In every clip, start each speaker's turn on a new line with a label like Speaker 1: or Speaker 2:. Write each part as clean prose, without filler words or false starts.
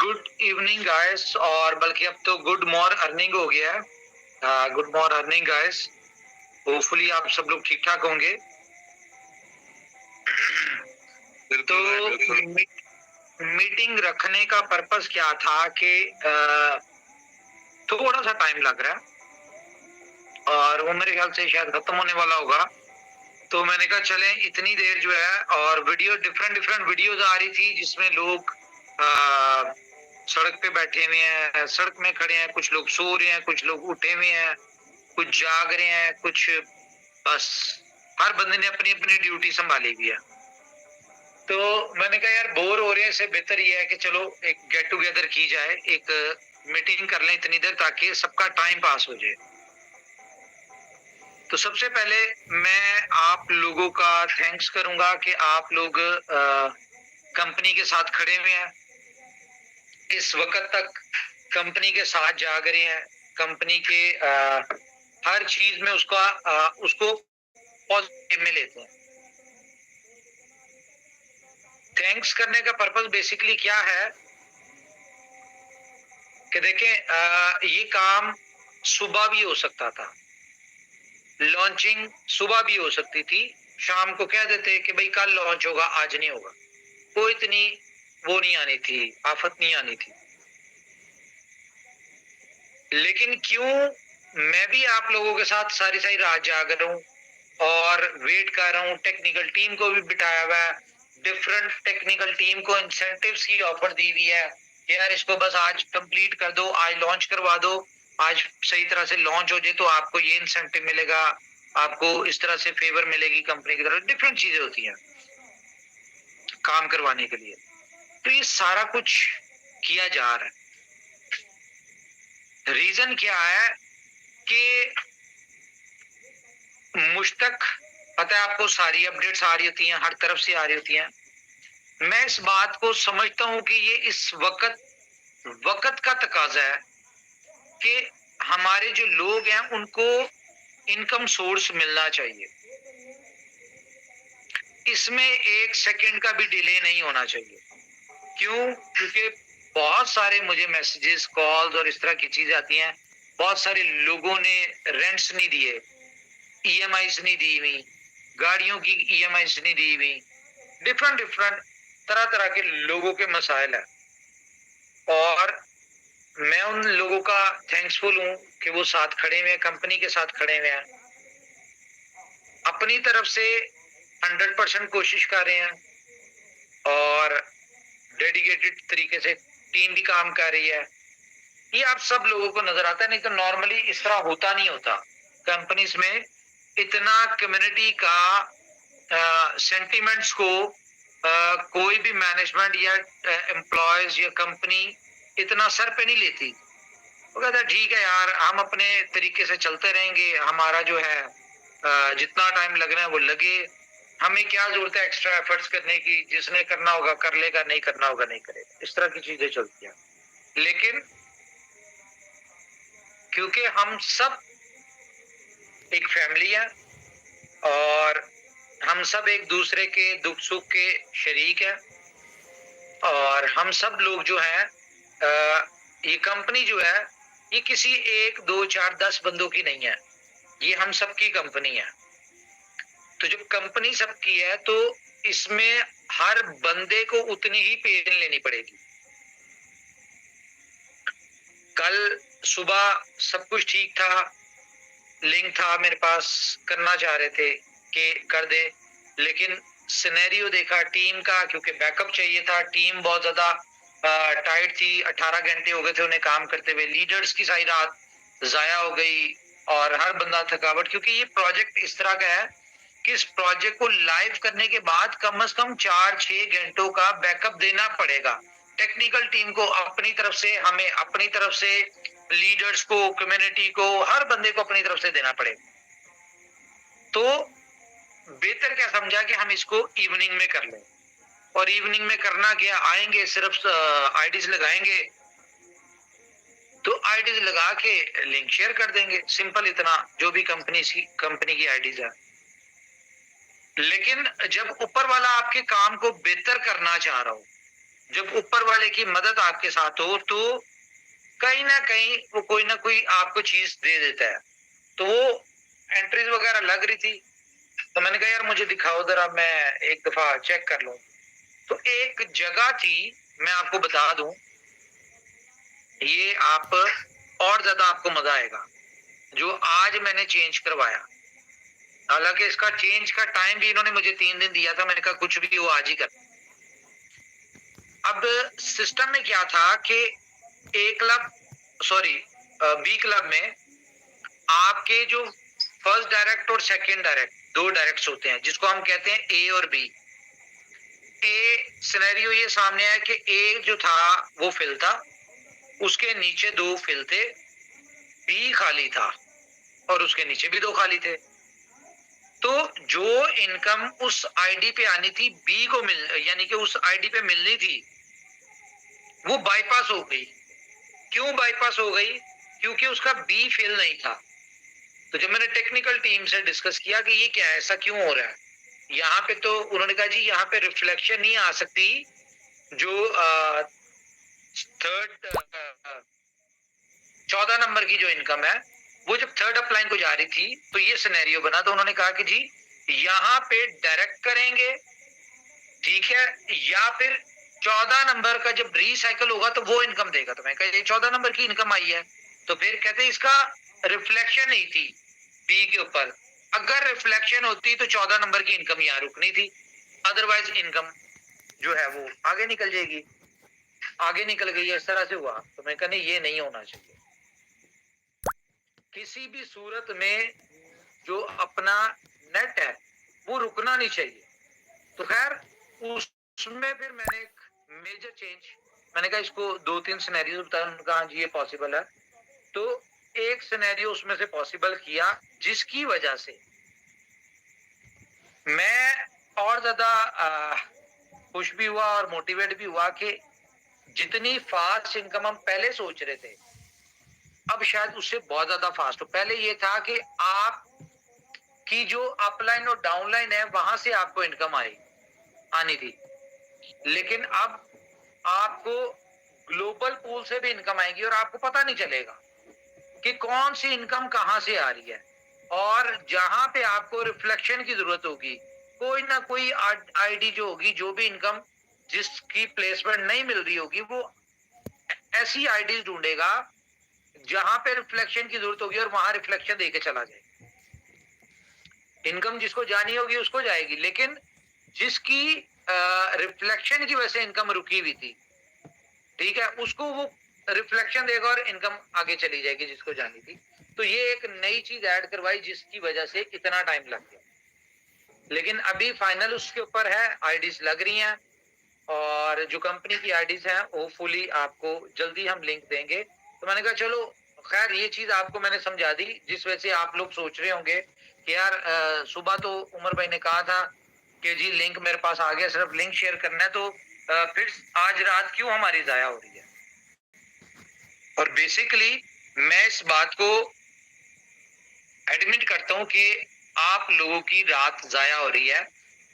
Speaker 1: Good evening guys, और बल्कि अब तो गुड मॉर अर्निंग हो गया है। Good more earning guys. Hopefully आप सब लोग ठीक ठाक होंगे। तो मीटिंग रखने का पर्पस क्या था कि थोड़ा सा टाइम लग रहा है और वो मेरे ख्याल से शायद खत्म होने वाला होगा। तो मैंने कहा चलें इतनी देर जो है, और वीडियो डिफरेंट डिफरेंट वीडियोज आ रही थी जिसमें लोग सड़क पे बैठे हुए हैं, सड़क में खड़े हैं, कुछ लोग सो रहे हैं, कुछ लोग उठे हुए हैं, कुछ जाग रहे हैं, कुछ बस हर बंदे ने अपनी अपनी ड्यूटी संभाली हुई है। तो मैंने कहा यार बोर हो रहे हैं, इससे बेहतर ये है कि चलो एक गेट टुगेदर की जाए, एक मीटिंग कर लें इतनी देर ताकि सबका टाइम पास हो जाए। तो सबसे पहले मैं आप लोगों का थैंक्स करूंगा कि आप लोग कंपनी के साथ खड़े हुए हैं, इस वक्त तक कंपनी के साथ जाग रहे हैं, कंपनी के हर चीज में उसको पॉजिटिव में लेते हैं। थैंक्स करने का पर्पस बेसिकली क्या है कि देखें, ये काम सुबह भी हो सकता था, लॉन्चिंग सुबह भी हो सकती थी, शाम को कह देते कि भाई कल लॉन्च होगा, आज नहीं होगा। कोई इतनी वो नहीं आनी थी, आफत नहीं आनी थी। लेकिन क्यों मैं भी आप लोगों के साथ सारी सारी रात जाग रहा हूँ और वेट कर रहा हूँ, टेक्निकल टीम को भी बिठाया हुआ है, डिफरेंट टेक्निकल टीम को इंसेंटिव्स की ऑफर दी हुई है कि यार इसको बस आज कंप्लीट कर दो, आज लॉन्च करवा दो, आज सही तरह से लॉन्च हो जाए तो आपको ये इंसेंटिव मिलेगा, आपको इस तरह से फेवर मिलेगी कंपनी की तरफ। डिफरेंट चीजें होती हैं काम करवाने के लिए। तो ये सारा कुछ किया जा रहा है। रीजन क्या है कि मुझ तक पता है आपको, सारी अपडेट्स आ रही होती हैं, हर तरफ से आ रही होती हैं। मैं इस बात को समझता हूं कि ये इस वक्त का तकाजा है कि हमारे जो लोग हैं उनको इनकम सोर्स मिलना चाहिए। इसमें एक सेकंड का भी डिले नहीं होना चाहिए। क्यों? क्योंकि बहुत सारे मुझे मैसेजेस, कॉल्स और इस तरह की चीजें आती हैं। बहुत सारे लोगों ने रेंट्स नहीं दिए, ईएमआईस नहीं दी हुई, गाड़ियों की ईएमआईस नहीं दी हुई, डिफरेंट डिफरेंट तरह तरह के लोगों के मसाइल है। और मैं उन लोगों का थैंक्सफुल हूं कि वो साथ खड़े हुए हैं, कंपनी के साथ खड़े हुए हैं, अपनी तरफ से 100% कोशिश कर रहे हैं और डेडिकेटेड तरीके से टीम भी काम कर रही है। ये आप सब लोगों को नजर आता है, नहीं तो नॉर्मली इस तरह होता नहीं होता कंपनीज में। इतना कम्युनिटी का सेंटिमेंट्स को कोई भी मैनेजमेंट या एम्प्लॉयज या कंपनी इतना सर पे नहीं लेती। वो कहता है ठीक है यार, हम अपने तरीके से चलते रहेंगे, हमारा जो है जितना टाइम लगना है वो लगे, हमें क्या जरूरत है एक्स्ट्रा एफर्ट्स करने की, जिसने करना होगा कर लेगा, नहीं करना होगा नहीं करेगा। इस तरह की चीजें चलती हैं। लेकिन क्योंकि हम सब एक फैमिली है और हम सब एक दूसरे के दुख सुख के शरीक है, और हम सब लोग जो है ये कंपनी जो है ये किसी एक दो चार 10 बंदों की नहीं है, ये हम सबकी कंपनी है। तो जब कंपनी सबकी है तो इसमें हर बंदे को उतनी ही पेन लेनी पड़ेगी। कल सुबह सब कुछ ठीक था, लिंक था मेरे पास, करना चाह रहे थे कि कर दे, लेकिन सिनेरियो देखा टीम का, क्योंकि बैकअप चाहिए था, टीम बहुत ज्यादा टाइट थी, 18 घंटे हो गए थे उन्हें काम करते हुए, लीडर्स की सारी रात जाया हो गई और हर बंदा थकावट। क्योंकि ये प्रोजेक्ट इस तरह का है कि इस प्रोजेक्ट को लाइव करने के बाद कम से कम 4-6 घंटों का बैकअप देना पड़ेगा टेक्निकल टीम को, अपनी तरफ से, हमें अपनी तरफ से, लीडर्स को, कम्युनिटी को, हर बंदे को अपनी तरफ से देना पड़ेगा। तो बेहतर क्या समझा कि हम इसको इवनिंग में कर लें। और इवनिंग में करना क्या, आएंगे सिर्फ आईडीज लगाएंगे, तो आईडीज लगा के लिंक शेयर कर देंगे, सिंपल इतना, जो भी कंपनी की आईडीज है। लेकिन जब ऊपर वाला आपके काम को बेहतर करना चाह रहा हो जब ऊपर वाले की मदद आपके साथ हो तो कहीं ना कहीं वो कोई ना कोई आपको चीज दे देता है। तो वो एंट्रीज वगैरह लग रही थी, तो मैंने कहा यार मुझे दिखाओ जरा, मैं एक दफा चेक कर लूं। तो एक जगह थी, मैं आपको बता दूं, ये आप और ज्यादा आपको मजा आएगा, जो आज मैंने चेंज करवाया। हालांकि इसका चेंज का टाइम भी इन्होंने मुझे 3 दिन दिया था, मैंने कहा कुछ भी वो आज ही कर। अब सिस्टम में क्या था कि ए क्लब, सॉरी बी क्लब में आपके जो फर्स्ट डायरेक्ट और सेकंड डायरेक्ट, दो डायरेक्ट्स होते हैं जिसको हम कहते हैं ए और बी। ए सिनेरियो ये सामने आया कि ए जो था वो फिल था, उसके नीचे 2 फिल थे, बी खाली था और उसके नीचे भी 2 खाली थे। तो जो इनकम उस आईडी पे आनी थी बी को मिल, यानी कि उस आईडी पे मिलनी थी, वो बाईपास हो गई। क्यों बाईपास हो गई? क्योंकि उसका बी फिल नहीं था। तो जब मैंने टेक्निकल टीम से डिस्कस किया कि ये क्या है, ऐसा क्यों हो रहा है यहाँ पे, तो उन्होंने कहा जी यहाँ पे रिफ्लेक्शन नहीं आ सकती, जो थर्ड 14 नंबर की जो इनकम है वो जब थर्ड अपलाइन को जा रही थी तो ये सिनेरियो बना। तो उन्होंने कहा कि जी यहाँ पे डायरेक्ट करेंगे, ठीक है, या फिर 14 नंबर का जब रिसाइकल होगा तो वो इनकम देगा। तो मैं कहा ये 14 नंबर की इनकम आई है, तो फिर कहते इसका रिफ्लेक्शन नहीं थी बी के ऊपर। अगर रिफ्लेक्शन होती तो 14 नंबर की इनकम यहाँ रुकनी थी, अदरवाइज इनकम जो है वो आगे निकल जाएगी। आगे निकल गई है, इस तरह से हुआ। तो मैं कहने ये नहीं होना चाहिए किसी भी सूरत में। जो अपना नेट है वो रुकना नहीं चाहिए। तो खैर उसमें फिर मैंने एक मेजर चेंज, मैंने कहा इसको 2-3 सिनेरियो बताया, उन्होंने कहा जी ये पॉसिबल है। तो एक सिनेरियो उसमें से पॉसिबल किया, जिसकी वजह से मैं और ज्यादा खुश भी हुआ और मोटिवेट भी हुआ कि जितनी फास्ट इनकम हम पहले सोच रहे थे, अब शायद उससे बहुत ज्यादा फास्ट हो। पहले ये था कि आप की जो अपलाइन और डाउनलाइन है वहां से आपको इनकम आनी थी, लेकिन अब आपको ग्लोबल पूल से भी इनकम आएगी और आपको पता नहीं चलेगा कि कौन सी इनकम कहां से आ रही है। और जहां पे आपको रिफ्लेक्शन की जरूरत होगी, कोई ना कोई आईडी जो होगी, जो भी इनकम जिसकी प्लेसमेंट नहीं मिल रही होगी, वो ऐसी आईडी ढूंढेगा जहां पे रिफ्लेक्शन की जरूरत होगी और वहां रिफ्लेक्शन देके चला जाए। इनकम जिसको जानी होगी उसको जाएगी, लेकिन जिसकी रिफ्लेक्शन की वजह से इनकम रुकी हुई थी, ठीक है, उसको वो रिफ्लेक्शन देगा और इनकम आगे चली जाएगी जिसको जानी थी। तो ये एक नई चीज ऐड करवाई जिसकी वजह से इतना टाइम लग गया, लेकिन अभी फाइनल उसके ऊपर है, आईडीज लग रही हैं और जो कंपनी की आईडीज हैं होपफुली आपको जल्दी हम लिंक देंगे। तो मैंने कहा चलो खैर ये चीज आपको मैंने समझा दी, जिस वजह से आप लोग सोच रहे होंगे कि यार सुबह तो उमर भाई ने कहा था कि जी लिंक मेरे पास आ गया, सिर्फ लिंक शेयर करना है, तो फिर आज रात क्यों हमारी जाया हो रही है। और बेसिकली मैं इस बात को एडमिट करता हूं कि आप लोगों की रात जाया हो रही है,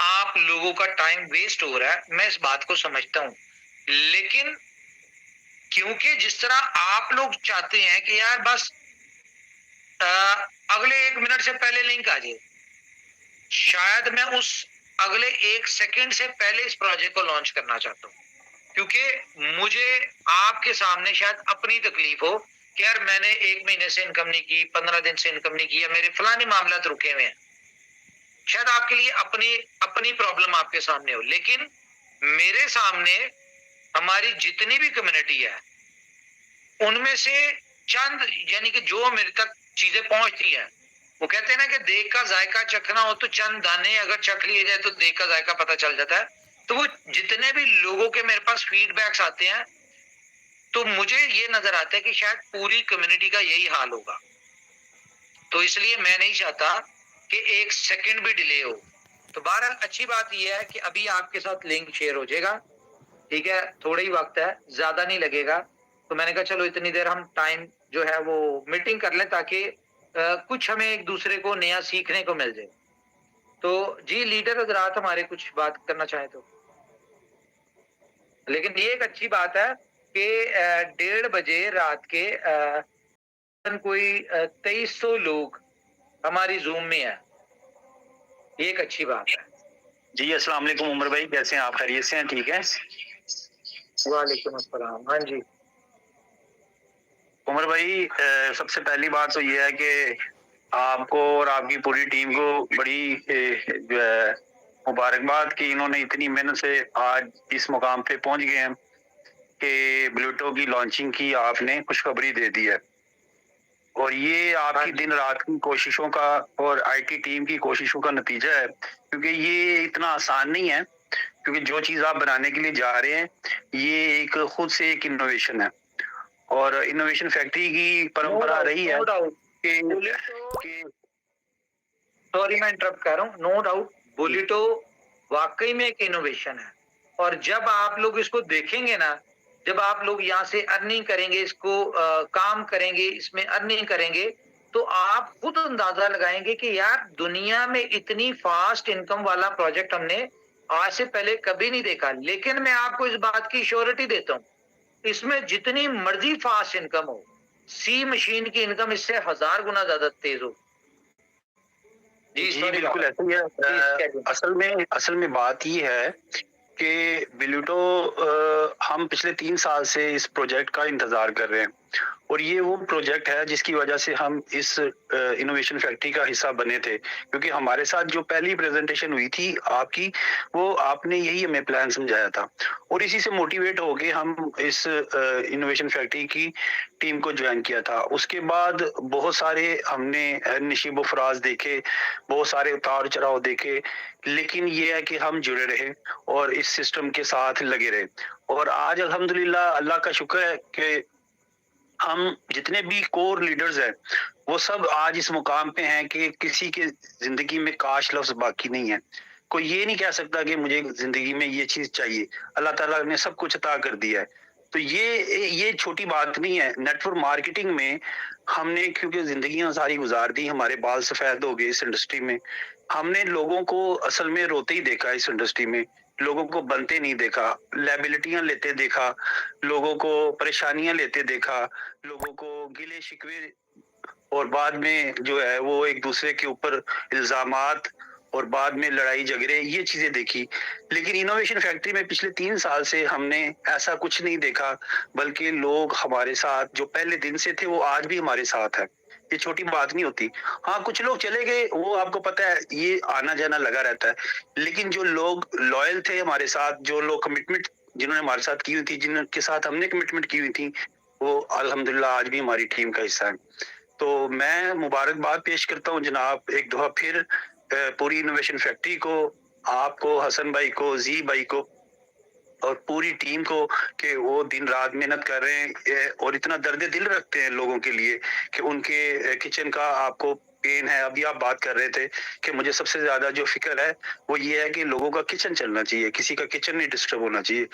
Speaker 1: आप लोगों का टाइम वेस्ट हो रहा है, मैं इस बात को समझता हूं। लेकिन क्योंकि जिस तरह आप लोग चाहते हैं कि यार बस अगले 1 मिनट से पहले लिंक आ जाए, शायद मैं उस अगले 1 सेकंड से पहले इस प्रोजेक्ट को लॉन्च करना चाहता हूँ, क्योंकि मुझे आपके सामने शायद अपनी तकलीफ हो कि यार मैंने 1 महीने से इनकम नहीं की, 15 दिन से इनकम नहीं की, या मेरे फलानी मामला रुके हुए हैं। शायद आपके लिए अपनी अपनी प्रॉब्लम आपके सामने हो, लेकिन मेरे सामने हमारी जितनी भी कम्युनिटी है उनमें से चंद, यानी कि जो मेरे तक चीजें पहुंचती हैं, वो कहते हैं ना कि देख का जायका चखना हो तो चंद दाने अगर चख लिए जाए तो देख का जायका पता चल जाता है। तो वो जितने भी लोगों के मेरे पास फीडबैक्स आते हैं, तो मुझे ये नजर आता है कि शायद पूरी कम्युनिटी का यही हाल होगा। तो इसलिए मैं नहीं चाहता कि 1 सेकंड भी डिले हो। तो बहरहाल अच्छी बात यह है कि अभी आपके साथ लिंक शेयर हो जाएगा, ठीक है, थोड़ा ही वक्त है, ज्यादा नहीं लगेगा। तो मैंने कहा चलो इतनी देर हम टाइम जो है वो मीटिंग कर लें, ताकि कुछ हमें एक दूसरे को नया सीखने को मिल जाए। तो जी लीडर हजरात हमारे कुछ बात करना चाहे तो। लेकिन ये एक अच्छी बात है कि 1:30 बजे रात के कोई 2300 लोग हमारी ज़ूम में है। ये एक अच्छी बात है।
Speaker 2: जी, अस्सलाम वालेकुम उमर भाई, कैसे हैं आप? खैरियत से हैं? ठीक है?
Speaker 1: वालेकुम अस्सलाम। हाँ जी।
Speaker 2: उमर भाई, सबसे पहली बात तो ये है कि आपको और आपकी पूरी टीम को बड़ी जो है मुबारकबाद कि इन्होंने इतनी मेहनत से आज इस मुकाम पे पहुंच गए हैं कि ब्लूटो की लॉन्चिंग की आपने खुशखबरी दे दी है। और ये
Speaker 1: हाँ
Speaker 2: आपकी
Speaker 1: जी।
Speaker 2: दिन रात की कोशिशों का और आईटी टीम की कोशिशों का नतीजा है, क्योंकि ये इतना आसान नहीं है। क्योंकि जो चीज़ आप बनाने के लिए जा रहे हैं, ये एक खुद से एक इनोवेशन है। और इनोवेशन फैक्ट्री की
Speaker 1: नो
Speaker 2: परंपरा
Speaker 1: डाउट,
Speaker 2: रही है
Speaker 1: नो डाउट।
Speaker 2: कि
Speaker 1: बुलेटो,
Speaker 2: कि
Speaker 1: सॉरी मैं इंटरप्ट कर रहा हूँ। नो डाउट बुलेटो वाक़ई में एक इनोवेशन है। और जब आप लोग इसको देखेंगे ना, जब आप लोग यहाँ से अर्निंग करेंगे, इसको काम करेंगे, इसमें अर्निंग करेंगे, तो आप खुद अंदाज़ा लगाएँगे कि यार दुनिया में इतनी फ़ास्ट इनकम वाला प्रोजेक्ट हमने आज से पहले कभी नहीं देखा। लेकिन मैं आपको इस बात की श्योरिटी देता हूँ, इसमें जितनी मर्ज़ी फ़ास्ट इनकम हो, सी मशीन की इनकम इससे 1000 गुना ज़्यादा तेज़ हो। जी,
Speaker 2: जी,
Speaker 1: सॉरी
Speaker 2: बिल्कुल
Speaker 1: बाबा।
Speaker 2: ऐसा ही है।
Speaker 1: Please carry on.
Speaker 2: असल में बात ये है कि ब्लूटो हम पिछले 3 साल से इस प्रोजेक्ट का इंतज़ार कर रहे हैं। और ये वो प्रोजेक्ट है जिसकी वजह से हम इस इनोवेशन फैक्ट्री का हिस्सा बने थे, क्योंकि हमारे साथ जो पहली प्रेजेंटेशन हुई थी आपकी, वो आपने यही हमें प्लान समझाया था। और इसी से मोटिवेट होके हम इस इनोवेशन फैक्ट्री की टीम को ज्वाइन किया था। उसके बाद बहुत सारे हमने नशीबो फराज देखे, बहुत सारे उतार चढ़ाव देखे, लेकिन ये है कि हम जुड़े रहे और इस सिस्टम के साथ लगे रहे। और आज अल्हम्दुलिल्लाह अल्लाह का शुक्र है कि हम जितने भी कोर लीडर्स हैं, वो सब आज इस मुकाम पे हैं कि किसी के ज़िंदगी में काश लफ्ज़ बाकी नहीं है। कोई ये नहीं कह सकता कि मुझे ज़िंदगी में ये चीज़ चाहिए। अल्लाह ताला ने सब कुछ अता कर दिया है। तो ये छोटी बात नहीं है। नेटवर्क मार्केटिंग में हमने क्योंकि ज़िंदगियाँ सारी गुज़ार दी, हमारे बाल सफ़ेद हो गए इस इंडस्ट्री में। हमने लोगों को असल में रोते ही देखा इस इंडस्ट्री में। लोगों को बनते नहीं देखा, लायबिलिटियाँ लेते देखा, लोगों को परेशानियाँ लेते देखा, लोगों को गिले-शिकवे और बाद में जो है वो एक-दूसरे के ऊपर इल्ज़ामात और बाद में लड़ाई झगड़े, ये चीज़ें देखी। लेकिन इनोवेशन फैक्ट्री में पिछले 3 साल से हमने ऐसा कुछ नहीं देखा, बल्कि लोग हमारे साथ जो पहले दिन से थे वो आज भी हमारे साथ हैं। ये छोटी बात नहीं होती। हाँ, कुछ लोग चले गए, वो आपको पता है, ये आना-जाना लगा रहता है। लेकिन जो लोग लॉयल थे हमारे साथ, जो लोग कमिटमेंट जिन्होंने हमारे साथ की हुई थी, जिनके साथ हमने कमिटमेंट की हुई थी, वो अल्हम्दुलिल्लाह आज भी हमारी टीम का हिस्सा है। तो मैं मुबारकबाद पेश करता हूँ जनाब एक दफ़ा फिर पूरी इनोवेशन फैक्ट्री को, आपको, हसन भाई को, ज़ी भाई को और पूरी टीम को कि वो दिन-रात मेहनत कर रहे हैं और इतना दर्द दिल रखते हैं लोगों के लिए कि उनके किचन का आपको पेन है। अभी आप बात कर रहे थे कि मुझे सबसे ज़्यादा जो फ़िक्र है, वो ये है कि लोगों का किचन चलना चाहिए, किसी का किचन नहीं डिस्टर्ब होना चाहिए।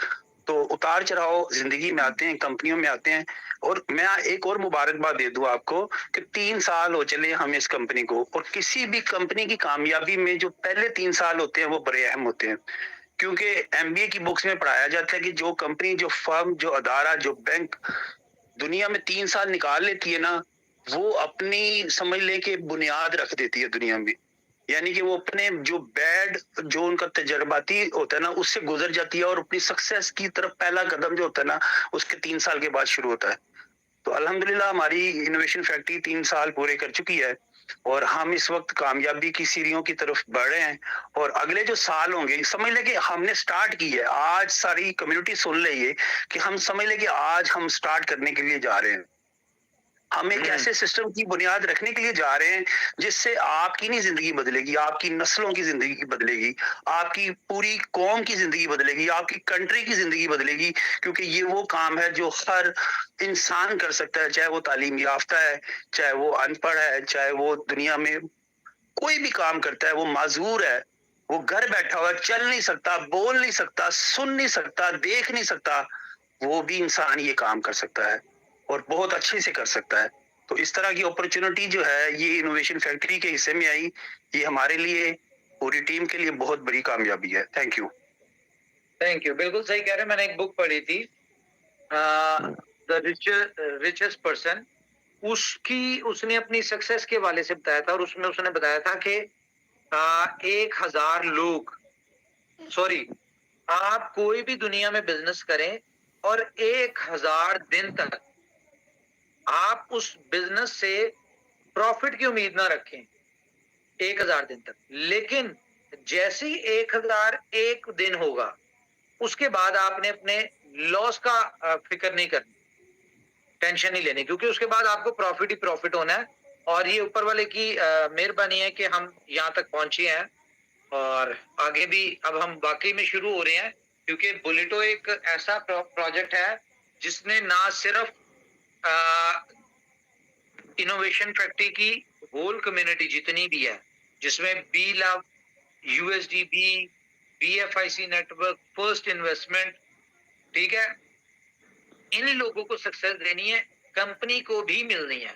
Speaker 2: तो उतार-चढ़ाव ज़िंदगी में आते हैं, कंपनियों में आते हैं। और मैं एक और मुबारकबाद दे दूँ आपको कि 3 साल हो चले हमें इस कंपनी को, और किसी भी कंपनी की कामयाबी में जो पहले 3 साल होते हैं, वो बड़े अहम होते हैं। क्योंकि एमबीए की बुक्स में पढ़ाया जाता है कि जो कंपनी, जो फर्म, जो अदारा, जो बैंक दुनिया में 3 साल निकाल लेती है ना, वो अपनी समझ लें कि बुनियाद रख देती है दुनिया में। यानी कि वो अपने जो जो उनका तजर्बाती होता है ना, उससे गुजर जाती है और अपनी सक्सेस की तरफ पहला कदम जो होता है ना, उसके 3 साल के बाद शुरू होता है। तो अल्हम्दुलिल्लाह हमारी इनोवेशन फैक्ट्री 3 साल पूरे कर चुकी है और हम इस वक्त कामयाबी की सीढ़ियों की तरफ बढ़ रहे हैं। और अगले जो साल होंगे, समझ लें कि हमने स्टार्ट की है, आज सारी कम्युनिटी सुन ले ये कि हम समझ लें कि आज हम स्टार्ट करने के लिए जा रहे हैं। हम एक ऐसे सिस्टम की बुनियाद रखने के लिए जा रहे हैं जिससे आपकी नहीं जिंदगी बदलेगी, आपकी नस्लों की जिंदगी बदलेगी, आपकी पूरी कौम की जिंदगी बदलेगी, आपकी कंट्री की जिंदगी बदलेगी। क्योंकि ये वो काम है जो हर इंसान कर सकता है, चाहे वो तालीम याफ्ता है, चाहे वो अनपढ़ है, चाहे वो दुनिया में कोई भी काम करता है, वो माजूर है, वो घर बैठा हुआ है, चल नहीं सकता, बोल नहीं सकता, सुन नहीं सकता, देख नहीं सकता, वो भी इंसान ये काम कर सकता है और बहुत अच्छे से कर सकता है। तो इस तरह की अपॉर्चुनिटी जो है ये इनोवेशन फैक्ट्री के हिस्से में आई, ये हमारे लिए, पूरी टीम के लिए बहुत बड़ी कामयाबी है। Thank you.
Speaker 1: थैंक यू, बिल्कुल सही कह रहे हैं। मैंने एक बुक पढ़ी थी, द रिचेस्ट पर्सन, उसकी उसने अपनी सक्सेस के हवाले से बताया था, और उसमें उसने बताया था कि 1000 लोग, सॉरी, आप कोई भी दुनिया में बिजनेस करें और 1000 दिन तक आप उस बिजनेस से प्रॉफिट की उम्मीद ना रखें, 1000 दिन तक। लेकिन जैसे ही 1001 दिन होगा, उसके बाद आपने अपने लॉस का फिक्र नहीं करनी, टेंशन नहीं लेनी, क्योंकि उसके बाद आपको प्रॉफिट ही प्रॉफिट होना है। और ये ऊपर वाले की मेहरबानी है कि हम यहाँ तक पहुंचे हैं, और आगे भी अब हम वाकई में शुरू हो रहे हैं, क्योंकि बुलेटो एक ऐसा प्रोजेक्ट है जिसने ना सिर्फ इनोवेशन फैक्ट्री की होल कम्युनिटी जितनी भी है, जिसमें B love, USDB, BFIC network, first investment, ठीक है, इन लोगों को सक्सेस देनी है, कंपनी को भी मिलनी है।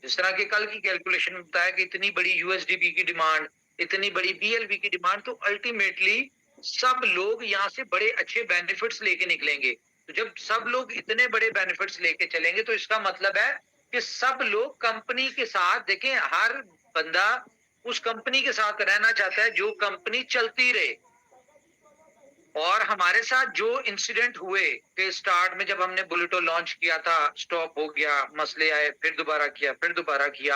Speaker 1: जिस तरह के कल की कैलकुलेशन में बताया कि इतनी बड़ी यूएसडीबी की डिमांड, इतनी बड़ी बीएलबी की डिमांड, तो अल्टीमेटली सब लोग यहाँ से बड़े अच्छे बेनिफिट्स लेके निकलेंगे। तो जब सब लोग इतने बड़े बेनिफिट्स लेके चलेंगे, तो इसका मतलब है कि सब लोग कंपनी के साथ, देखें, हर बंदा उस कंपनी के साथ रहना चाहता है जो कंपनी चलती रहे। और हमारे साथ जो इंसिडेंट हुए कि स्टार्ट में जब हमने बुलेटो लॉन्च किया था, स्टॉप हो गया, मसले आए, फिर दोबारा किया, फिर दोबारा किया,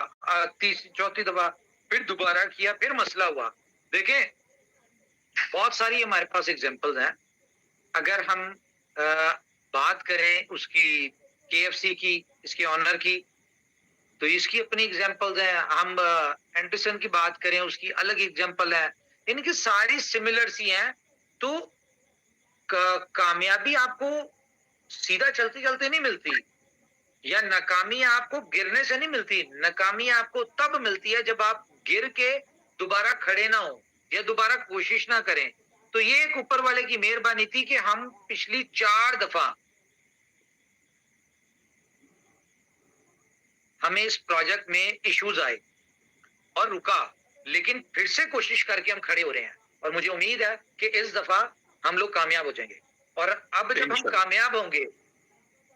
Speaker 1: तीसरी चौथी दफा फिर दोबारा किया, फिर मसला हुआ। देखें, बहुत सारी हमारे पास एग्जांपल्स हैं। अगर हम बात करें उसकी, केएफसी की, इसके ऑनर की, तो इसकी अपनी एग्जांपल्स हैं। हम एंडरसन की बात करें, उसकी अलग एग्जांपल है। इनकी सारी सिमिलर सी हैं। तो कामयाबी आपको सीधा चलते चलते नहीं मिलती, या नाकामी आपको गिरने से नहीं मिलती। नाकामी आपको तब मिलती है जब आप गिर के दोबारा खड़े ना हो, या दोबारा कोशिश ना करें। तो ये एक ऊपर वाले की मेहरबानी थी कि हम पिछली 4 दफा हमें इस प्रोजेक्ट में इश्यूज आए और रुका, लेकिन फिर से कोशिश करके हम खड़े हो रहे हैं, और मुझे उम्मीद है कि इस दफा हम लोग कामयाब हो जाएंगे। और अब जब हम कामयाब होंगे,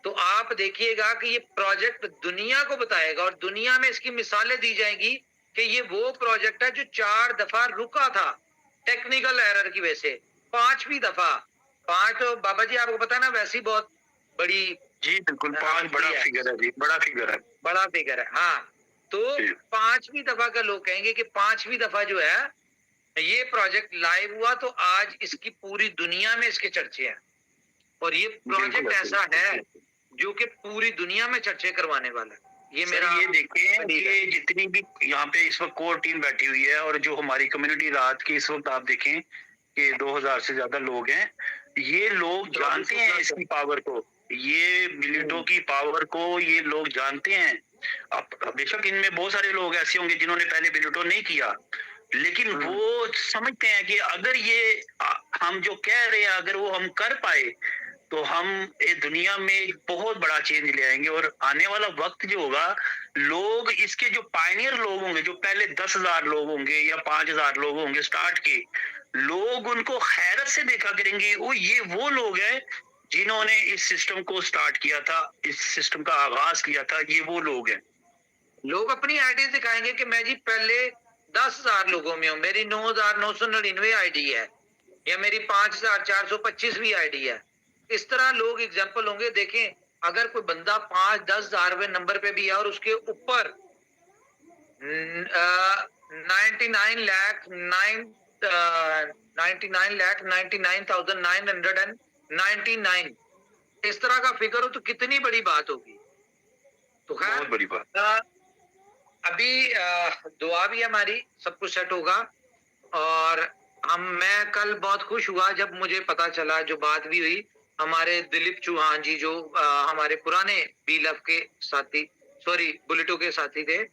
Speaker 1: तो आप देखिएगा कि ये प्रोजेक्ट दुनिया को बताएगा, और दुनिया में इसकी मिसालें दी जाएंगी कि ये वो प्रोजेक्ट है जो 4 दफा रुका था टेक्निकल एरर की वजह से। 5वीं दफा, 5 तो बाबा जी आपको पता है ना, वैसी बहुत बड़ी,
Speaker 2: जी बिल्कुल, 5 बड़ा फिगर है जी, बड़ा फिगर है।
Speaker 1: बड़ा फिगर है, हाँ। तो 5वीं दफा का लोग कहेंगे कि 5वीं दफा जो है ये प्रोजेक्ट लाइव हुआ, तो आज इसकी पूरी दुनिया में इसके चर्चे हैं। और ये प्रोजेक्ट ऐसा है जो कि पूरी दुनिया में चर्चे करवाने वाला है। ये मेरा,
Speaker 2: ये देखें कि जितनी भी यहाँ पे इस वक्त कोर टीम बैठी हुई है, और जो हमारी कम्युनिटी रात की इस वक्त आप देखें कि 2000 से ज्यादा लोग हैं, ये लोग जानते हैं इसकी पावर को, ये बिलिटो की पावर को ये लोग जानते हैं। अब बेशक इनमें बहुत सारे लोग ऐसे होंगे जिन्होंने पहले बिलिटो नहीं किया, लेकिन वो समझते हैं कि अगर ये हम जो कह रहे हैं अगर वो हम कर पाए, तो हम ये दुनिया में एक बहुत बड़ा चेंज ले आएंगे। और आने वाला वक्त जो होगा, लोग इसके जो पायनियर लोग होंगे, जो पहले 10,000 लोग होंगे या 5,000 लोग होंगे स्टार्ट के, लोग उनको हैरत से देखा करेंगे, ये वो लोग हैं जिन्होंने इस सिस्टम को स्टार्ट किया था, इस सिस्टम का आगाज किया था, ये वो लोग हैं।
Speaker 1: लोग अपनी आईडी दिखाएंगे कि मैं जी पहले 10,000 लोगों में हूं, मेरी 9,999 आईडी है, या मेरी 5,425वीं आईडी है। इस तरह लोग एग्जाम्पल होंगे। देखें, अगर कोई बंदा 5-10,000वें नंबर पे भी है और उसके ऊपर 99,99,999 इस तरह का फिगर हो, तो कितनी बड़ी बात होगी। तो खैर,
Speaker 2: बहुत बड़ी बात।
Speaker 1: अभी दुआ भी हमारी, सब कुछ सेट होगा। और मैं कल बहुत खुश हुआ जब मुझे पता चला, जो बात भी हुई, हमारे दिलीप चौहान जी जो हमारे पुराने बीलफ के साथी, सॉरी बुलेटो के साथी थे,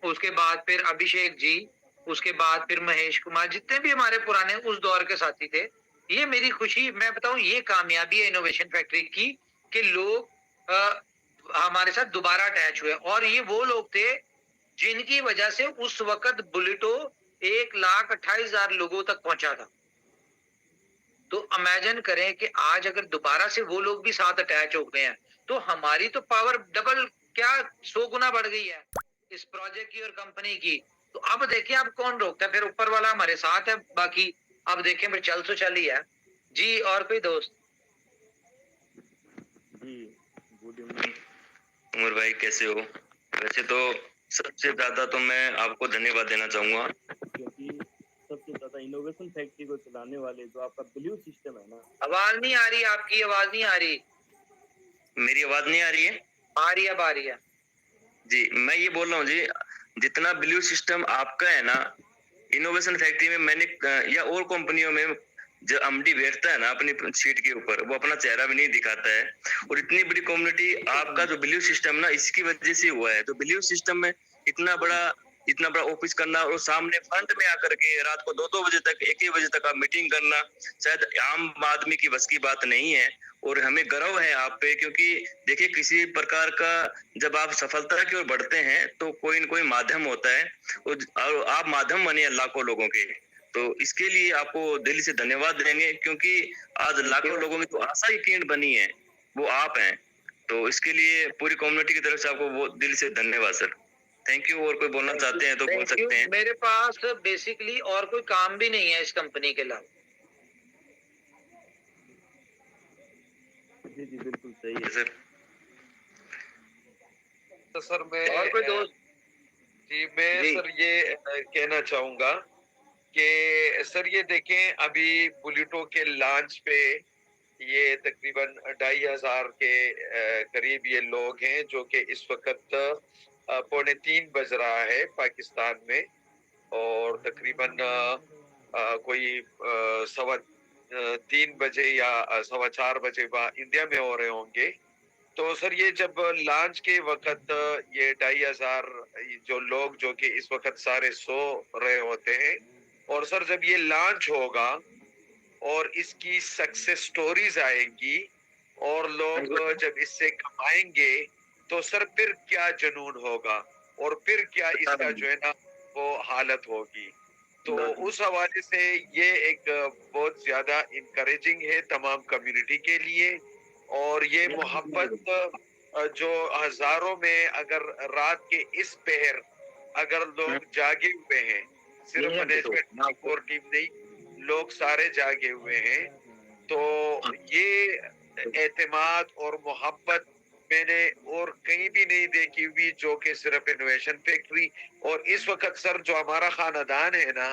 Speaker 1: उसके बाद फिर अभिषेक जी, उसके बाद फिर महेश कुमार, जितने भी हमारे पुराने उस दौर के साथी थे, ये मेरी खुशी, मैं बताऊं, ये कामयाबी है इनोवेशन फैक्ट्री की कि लोग हमारे साथ दोबारा अटैच हुए। और ये वो लोग थे जिनकी वजह से उस वक्त बुलेटो 1,28,000 लोगों तक पहुंचा था। तो इमेजिन करें कि आज अगर दोबारा से वो लोग भी साथ अटैच हो गए हैं तो हमारी तो पावर डबल क्या 100 गुना बढ़ गई है इस प्रोजेक्ट की और कंपनी की। तो अब देखें अब कौन रोकता है, फिर ऊपर वाला हमारे साथ है। बाकी अब देखें फिर चल तो चल ही है जी। और कोई दोस्त?
Speaker 3: जी गुड इवनिंग उमर भाई, कैसे हो? वैसे तो सबसे ज्यादा तो मैं आपको धन्यवाद देना चाहूंगा, क्योंकि सबसे ज्यादा इनोवेशन फैक्ट्री को चलाने वाले जो आपका ब्लू सिस्टम है ना।
Speaker 1: आवाज नहीं आ रही, आपकी आवाज नहीं आ रही।
Speaker 3: मेरी आवाज नहीं आ रही है?
Speaker 1: आ रही है, अब आ रही है
Speaker 3: जी। मैं ये बोल रहा हूँ जी, जितना ब्लू सिस्टम आपका है ना, इनोवेशन फैक्ट्री में मैंने या और कंपनियों में जो एमडी बैठता है ना अपनी सीट के ऊपर, वो अपना चेहरा भी नहीं दिखाता है। और इतनी बड़ी कम्युनिटी आपका जो बिलीव सिस्टम ना, इसकी वजह से हुआ है। तो बिलीव सिस्टम में इतना बड़ा ऑफिस करना और सामने फ्रंट में आकर के रात को 2-2 बजे तक, 1-1 बजे तक आप मीटिंग करना, शायद आम आदमी की बस की बात नहीं है। और हमें गर्व है आप पे, क्योंकि देखिए किसी प्रकार का जब आप सफलता की ओर बढ़ते हैं तो कोई न कोई माध्यम होता है, और आप माध्यम बने लाखों लोगों के। तो इसके लिए आपको दिल से धन्यवाद देंगे, क्योंकि आज लाखों लोगों में जो आशा यकीन बनी है वो आप हैं। तो इसके लिए पूरी कम्युनिटी की तरफ से आपको वो दिल से धन्यवाद सर। Thank you. और कोई बोलना चाहते हैं तो बोल सकते हैं।
Speaker 1: मेरे पास बेसिकली और कोई काम भी नहीं है इस कंपनी के अलावा।
Speaker 3: जी जी बिल्कुल सही है सर।
Speaker 4: तो सर मैं
Speaker 1: और कोई दोस्त?
Speaker 4: जी मैं
Speaker 1: जी।
Speaker 4: सर ये कहना चाहूंगा कि सर ये देखें अभी बुलेटो के लॉन्च पे ये तकरीबन 2500 के करीब ये लोग हैं जो कि इस वक्त 2:45 बज रहा है पाकिस्तान में, और तकरीबन कोई 3:15 बजे या 4:15 बजे इंडिया में हो रहे होंगे। तो सर ये जब लॉन्च के वक्त ये 2500 जो लोग जो कि इस वक्त सारे सो रहे होते हैं, और सर जब ये लॉन्च होगा और इसकी सक्सेस स्टोरीज आएंगी और लोग जब इससे कमाएंगे, तो सर फिर क्या जुनून होगा और फिर क्या इसका जो है ना वो हालत होगी। तो उस हवाले से ये एक बहुत ज्यादा इनकरेजिंग है तमाम कम्युनिटी के लिए। और ये मोहब्बत जो हजारों में अगर रात के इस पहर अगर लोग जागे हुए हैं, सिर्फ मैनेजमेंट और टीम नहीं, लोग सारे जागे हुए हैं, तो ये एतमाद और मोहब्बत मैंने और कहीं भी नहीं देखी हुई, जो कि सिर्फ इनोवेशन फैक्ट्री। और इस वक्त सर जो हमारा खानदान है ना,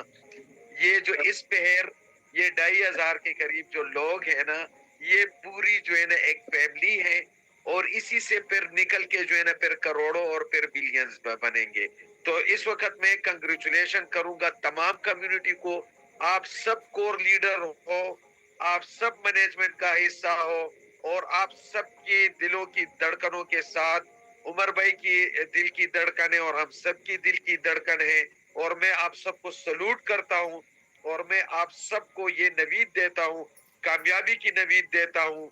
Speaker 4: ये जो इस पहर ये 2500 के करीब जो लोग हैं ना, ये पूरी जो है ना एक फैमिली है। और इसी से फिर निकल के जो है ना फिर करोड़ों और फिर बिलियंस बनेंगे। तो इस वक्त मैं कंग्रेचुलेशन करूंगा तमाम कम्युनिटी को। आप सब कोर लीडर हो, आप सब मैनेजमेंट का हिस्सा हो, और आप सबके दिलों की धड़कनों के साथ उमर भाई की दिल की धड़कन है और हम सबकी दिल की धड़कन है। और मैं आप सबको सलूट करता हूँ, और मैं आप सबको ये नवीद देता हूँ, कामयाबी की नवीद देता हूँ।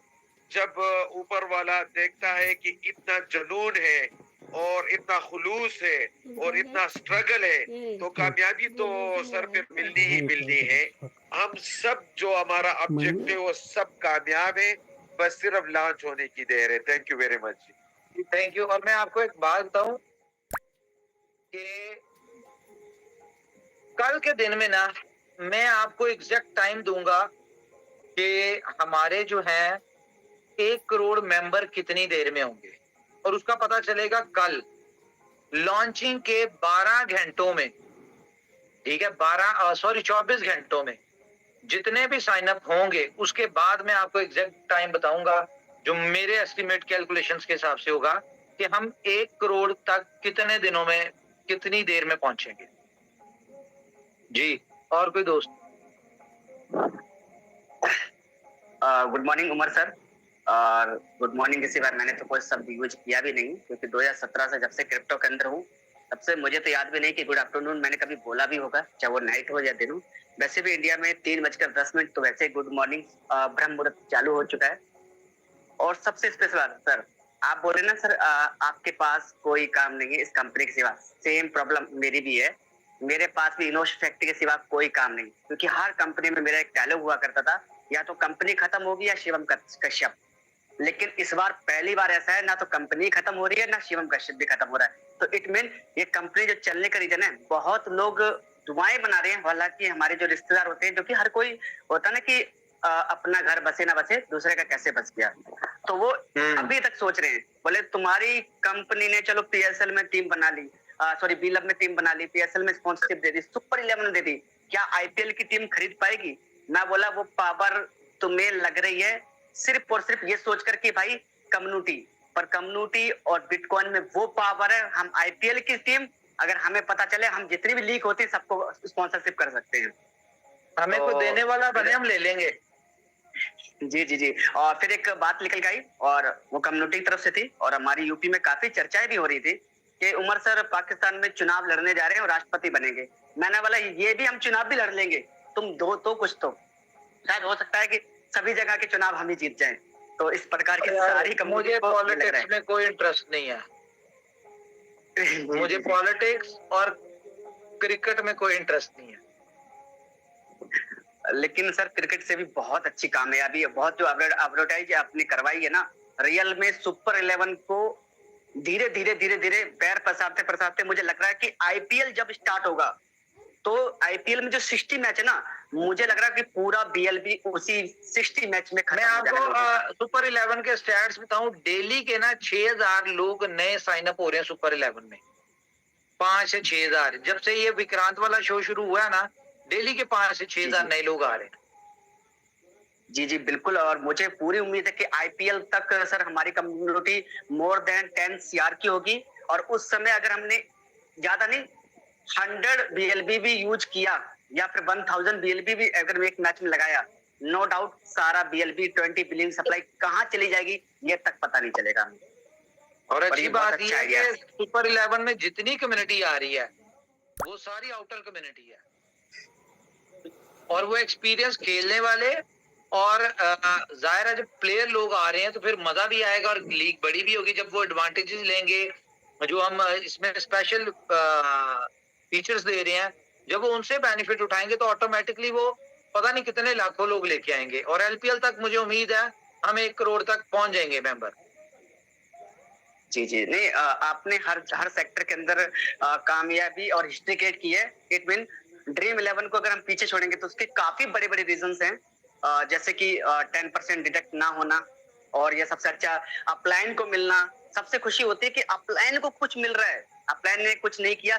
Speaker 4: जब ऊपर वाला देखता है कि इतना जुनून है और इतना खुलूस है और इतना स्ट्रगल है, तो कामयाबी तो सर फिर मिलनी ही मिलनी है। हम सब जो हमारा ऑब्जेक्टिव है वो सब कामयाब है, बस सिर्फ लॉन्च होने की देर है। Thank you very much ji.
Speaker 1: Thank you. और मैं आपको एक बात बताऊं कि कल के दिन में ना मैं आपको एग्जैक्ट टाइम दूंगा कि हमारे जो है 1 करोड़ मेंबर कितनी देर में होंगे, और उसका पता चलेगा कल लॉन्चिंग के 12 घंटों में। ठीक है, 24 घंटों में जितने भी साइन अप होंगे, उसके बाद मैं आपको एग्जैक्ट टाइम बताऊंगा जो मेरे एस्टिमेट कैलकुलेशंस के हिसाब से होगा कि हम 1 करोड़ तक कितने दिनों में कितनी देर में पहुंचेंगे जी। और कोई दोस्त?
Speaker 5: Good morning Umar sir. और गुड मॉर्निंग इसी बार मैंने तो कोई शब्द यूज किया भी नहीं, क्योंकि 2017 से जब से क्रिप्टो के अंदर हूँ तब से मुझे तो याद भी नहीं कि गुड आफ्टरनून मैंने कभी बोला भी होगा, चाहे वो नाइट हो या दिन हो। वैसे भी इंडिया में 3:10 तो वैसे गुड मॉर्निंग ब्रह्म मुहूर्त चालू हो चुका है। और सबसे स्पेशल बात सर, आप बोल रहे ना सर आपके पास कोई काम नहीं है इस कंपनी के सिवा, सेम प्रॉब्लम मेरी भी है। मेरे पास भी इनोवेशन फैक्ट्री के सिवा कोई काम नहीं, क्योंकि हर कंपनी में मेरा एक डायलॉग हुआ करता था या तो कंपनी खत्म होगी या शिवम कश्यप। लेकिन इस बार पहली बार ऐसा है, ना तो कंपनी खत्म हो रही है ना शिवम कश्यप भी खत्म हो रहा है। तो इट मीन ये कंपनी जो चलने का रीजन है, बहुत लोग दुआएं बना रहे हैं। हालांकि हमारे जो रिश्तेदार होते हैं, जो कि हर कोई होता है ना कि अपना घर बसे ना बसे, दूसरे का कैसे बस गया, तो वो अभी तक सोच रहे हैं। बोले तुम्हारी कंपनी ने चलो पीएसएल में टीम बना ली, सॉरी बी लब में टीम बना ली, पीएसएल में स्पॉन्सरशिप दे दी, सुपर 11 दे दी, क्या आईपीएल की टीम खरीद पाएगी? मैं बोला वो पावर तुम्हें लग रही है सिर्फ और सिर्फ ये सोचकर कि भाई कम्युनिटी, पर कम्युनिटी और बिटकॉइन में वो पावर है। हम आईपीएल की टीम अगर हमें पता चले, हम जितनी भी लीक होती है सबको स्पॉन्सरशिप कर सकते हैं।
Speaker 1: हमें
Speaker 5: तो
Speaker 1: कोई देने वाला बने, हम ले लेंगे।
Speaker 5: जी जी जी। और फिर एक बात निकल गई, और वो कम्युनिटी की तरफ से थी, और हमारी यूपी में काफी चर्चाएं भी हो रही थी कि उमर सर पाकिस्तान में चुनाव लड़ने जा रहे हैं और राष्ट्रपति बनेंगे। मैंने बोला ये भी हम चुनाव भी लड़ लेंगे, तुम दो तो कुछ तो, शायद हो सकता है कि सभी जगह के चुनाव हम ही जीत जाएं। तो इस प्रकार की सारी
Speaker 1: मुझे पॉलिटिक्स में कोई इंटरेस्ट नहीं है। मुझे पॉलिटिक्स और क्रिकेट में कोई इंटरेस्ट नहीं है।
Speaker 5: लेकिन सर क्रिकेट से भी बहुत अच्छी कामयाबी है, बहुत जो एडवर्टाइज आपने करवाई है ना, रियल में सुपर 11 को धीरे धीरे पैर पसारते पसारते मुझे लग रहा है कि आईपीएल जब स्टार्ट होगा तो आईपीएल में जो 60 मैच है ना, मुझे लग रहा है कि पूरा बीएलबी उसी 60 मैच में खत्म
Speaker 1: मैं
Speaker 5: हो जाएगा।
Speaker 1: आपको सुपर 11 के स्टैट्स बताऊं, डेली के ना 6000 लोग नए साइन अप हो रहे हैं सुपर 11 में। 5 से 6000 जब से ये विक्रांत वाला शो शुरू हुआ है ना, डेली के 5 से 6000 नए लोग आ रहे हैं।
Speaker 5: जी जी बिल्कुल। और मुझे पूरी उम्मीद है कि आईपीएल तक सर हमारी कम्युनिटी मोर देन 10 सीआर की होगी, और उस समय अगर हमने ज्यादा नहीं 100 बीएलबी भी यूज किया या फिर 1000 बीएलबी भी अगर एक मैच में लगाया, नो डाउट सारा बीएलबी 20 बिलियन सप्लाई कहाँ चली जाएगी ये तक पता नहीं चलेगा।
Speaker 1: और अच्छी बात
Speaker 5: अच्छा
Speaker 1: यह है कि सुपर 11 में जितनी कम्युनिटी आ रही है वो सारी आउटर कम्युनिटी है, और वो एक्सपीरियंस खेलने वाले, और जाहिर है जब प्लेयर लोग आ रहे हैं तो फिर मजा भी आएगा और लीग बड़ी भी होगी जब वो एडवांटेजेस लेंगे जो हम इसमें स्पेशल फीचर्स दे रहे हैं। जब वो उनसे बेनिफिट उठाएंगे तो ऑटोमेटिकली वो पता नहीं कितने लाखों लोग लेके आएंगे, और एलपीएल तक मुझे उम्मीद है हम 1 करोड़ तक पहुंच जाएंगे मेंबर।
Speaker 5: जी जी नहीं, आपने हर सेक्टर के अंदर कामयाबी और हिस्ट्री क्रिएट की है। इट मीन ड्रीम 11 को अगर हम पीछे छोड़ेंगे तो उसके काफी बड़े बड़े रीजंस हैं, जैसे कि 10% डिडक्ट ना होना, और ये सबसे अच्छा अपलाइन को मिलना। सबसे खुशी होती है कि अपलाइन को कुछ मिल रहा है, अपलाइन ने कुछ नहीं किया,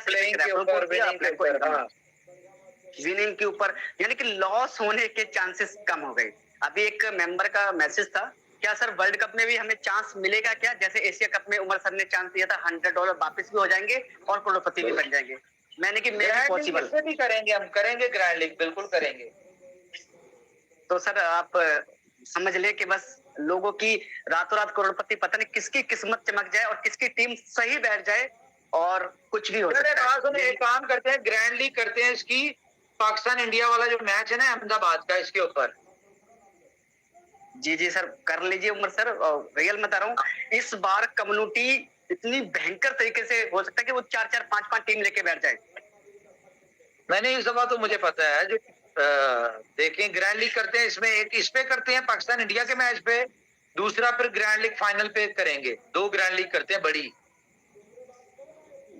Speaker 5: विनिंग के ऊपर, यानी कि लॉस होने के चांसेस कम हो गए। अभी एक मेंबर का मैसेज था, क्या सर वर्ल्ड कप में भी हमें चांस मिलेगा क्या? जैसे एशिया कप में उमर सर ने चांस दिया था, $100 वापस भी हो जाएंगे और करोड़पति भी बन जाएंगे। मैंने कि मे बी पॉसिबल
Speaker 1: भी करेंगे, हम करेंगे ग्रैंड लीग, बिल्कुल करेंगे।
Speaker 5: तो सर आप समझ ले कि बस लोगों की रातों रात करोड़पति, पता नहीं किसकी किस्मत चमक जाए और किसकी टीम सही बैठ जाए और कुछ भी हो सकता है।
Speaker 1: एक काम करते हैं, ग्रैंड लीग करते हैं इसकी, पाकिस्तान इंडिया वाला जो मैच है ना अहमदाबाद का, इसके ऊपर।
Speaker 5: जी जी सर कर लीजिए उमर सर। रियल में बता रहा हूँ, इस बार कम्युनिटी इतनी भयंकर तरीके से हो सकता है कि वो 4-4, 5-5 टीम लेके बैठ जाए।
Speaker 1: मैंने इस दफा तो मुझे पता है जो देखें ग्रैंड लीग करते हैं, इसमें एक इस पे करते हैं पाकिस्तान इंडिया के मैच पे, दूसरा फिर ग्रैंड लीग फाइनल पे करेंगे। 2 ग्रैंड लीग करते हैं बड़ी।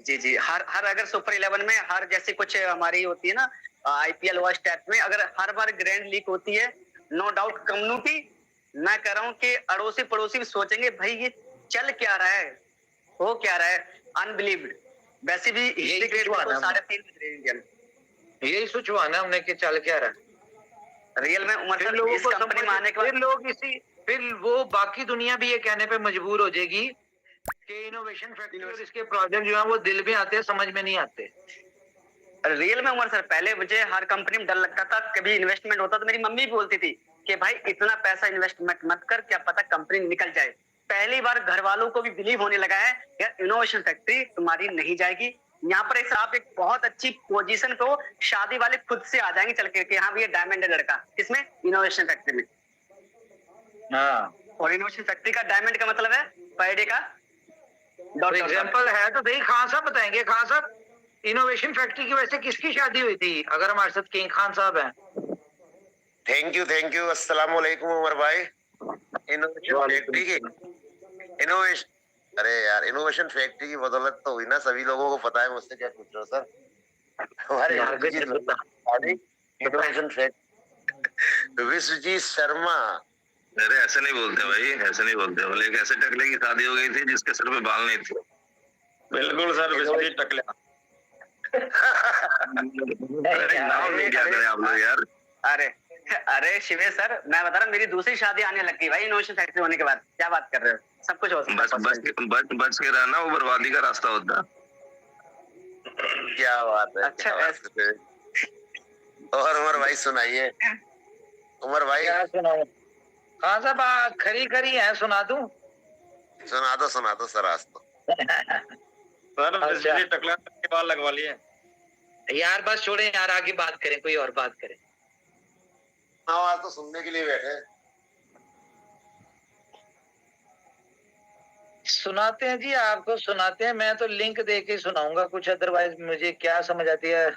Speaker 5: जी जी हर अगर सुपर 11 में हर जैसे कुछ हमारी होती है ना आईपीएल वॉच टैप में, अगर हर बार ग्रैंड लीग होती है, नो डाउट कम्युनिटी, मैं कह रहा हूँ कि अड़ोसी पड़ोसी भी सोचेंगे भाई ये चल क्या रहा है, हो क्या रहा है, अनबिलीव्ड। वैसे भी हिस्ट्री क्रिएट हुआ 3.5
Speaker 1: यही सोचवाना हमने कि चल क्या रहा है
Speaker 5: रियल में। उमर सर इस कंपनी में आने के बाद
Speaker 1: फिर लोग फिर वो बाकी दुनिया भी ये कहने पे मजबूर हो जाएगी कि इनोवेशन फैक्ट्री और इसके प्रोजेक्ट जो है वो दिल में आते हैं, समझ में नहीं आते।
Speaker 5: रियल में उमर सर पहले मुझे हर कंपनी में डर लगता था, कभी इन्वेस्टमेंट होता तो मेरी मम्मी भी बोलती थी कि भाई इतना पैसा इन्वेस्टमेंट मत कर, क्या पता कंपनी निकल जाए। पहली बार घर वालों को भी बिलीव होने लगा है यार इनोवेशन फैक्ट्री तुम्हारी नहीं जाएगी। यहाँ पर आप एक बहुत अच्छी पोजीशन पे हो, शादी वाले खुद से आ जाएंगे चल के हाँ भैया डायमंड है लड़का, किसमें? इनोवेशन फैक्ट्री में।
Speaker 1: हाँ,
Speaker 5: और इनोवेशन फैक्ट्री का डायमंड का मतलब है पर डे का
Speaker 1: एग्जाम्पल है। तो देखिए खान साहब बताएंगे, खान साहब इनोवेशन फैक्ट्री की वजह से किसकी शादी हुई थी? अगर हमारे साथ किंग खान साहब हैं
Speaker 6: थैंक यू अस्सलाम वालेकुम उमर भाई। इनोवेशन फैक्ट्री की इनोवेशन अरे यार इनोवेशन फैक्ट्री की बदौलत तो हुई ना, सभी लोगों को पता है। मुझसे क्या पूछ रहे हो सर? हमारे इनोवेशन फैक्ट्री विश्वजीत शर्मा।
Speaker 7: अरे ऐसे नहीं बोलते भाई, ऐसे नहीं बोलते। बोले एक ऐसे टकले की शादी हो गई थी जिसके सर पे बाल नहीं थे।
Speaker 2: बिल्कुल सर, विश्वजीत टकले।
Speaker 7: नाम नहीं क्या करें आप लोग यार।
Speaker 5: अरे अरे शिवेश सर, मैं बता रहा हूँ मेरी दूसरी शादी आने लग गई भाई इनोवेशन फैक्ट्री होने के बाद। क्या बात कर रहे हो? सब कुछ हो सकता है।
Speaker 7: बच के रहना, वो बर्बादी का रास्ता होता है।
Speaker 6: क्या बात है।
Speaker 5: अच्छा,
Speaker 6: और उमर भाई सुनाइए। उमर भाई
Speaker 1: क्या सुनाऊं? हाँ साहब, खरी खरी है, सुना दूं?
Speaker 6: सुना दो सर आज तो।
Speaker 2: सर विश्वजीत टकला के बाल लगवा लिए।
Speaker 1: यार बस छोड़े यार, आगे बात करें, कोई और बात करें।
Speaker 6: आवाज तो सुनने के लिए बैठे।
Speaker 1: सुनाते हैं जी, आपको सुनाते हैं। मैं तो लिंक दे के सुनाऊंगा कुछ, अदरवाइज मुझे क्या समझ आती है।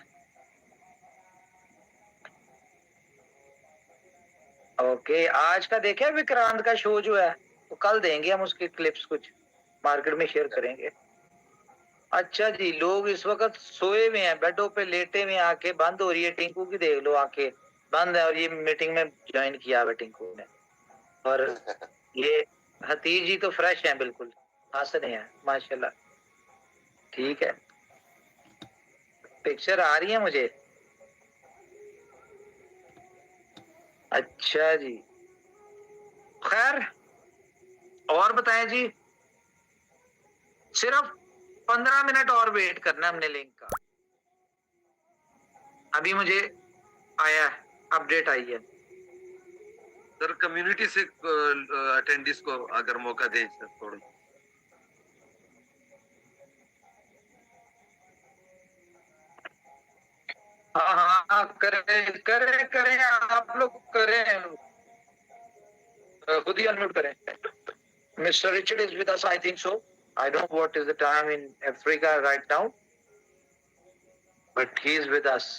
Speaker 1: ओके, आज का देखा विक्रांत का शो जो है, तो कल देंगे हम उसके क्लिप्स, कुछ मार्केट में शेयर करेंगे। अच्छा जी, लोग इस वक्त सोए हुए हैं, बेडों पे लेटे हुए, आंखें बंद हो रही है। टिंकू की देख लो, आंखें बंद है, और ये मीटिंग में ज्वाइन किया है टिंकू ने। और ये हतीज जी तो फ्रेश हैं, बिल्कुल हंस रहे हैं माशाल्लाह। ठीक है, पिक्चर आ रही है मुझे। अच्छा जी, खैर और बताएं जी। सिर्फ 15 मिनट और वेट करना है हमने लिंक का। अभी मुझे आया है, अपडेट आई है।
Speaker 4: सर कम्युनिटी से अटेंडीज को अगर मौका दें सर थोड़ा।
Speaker 1: हाँ हाँ, करें करें करें, आप लोग करें, खुद ही अनम्यूट करें। Mister Richard is with us, I think so. I don't know what is the time in Africa right now, but he is with us.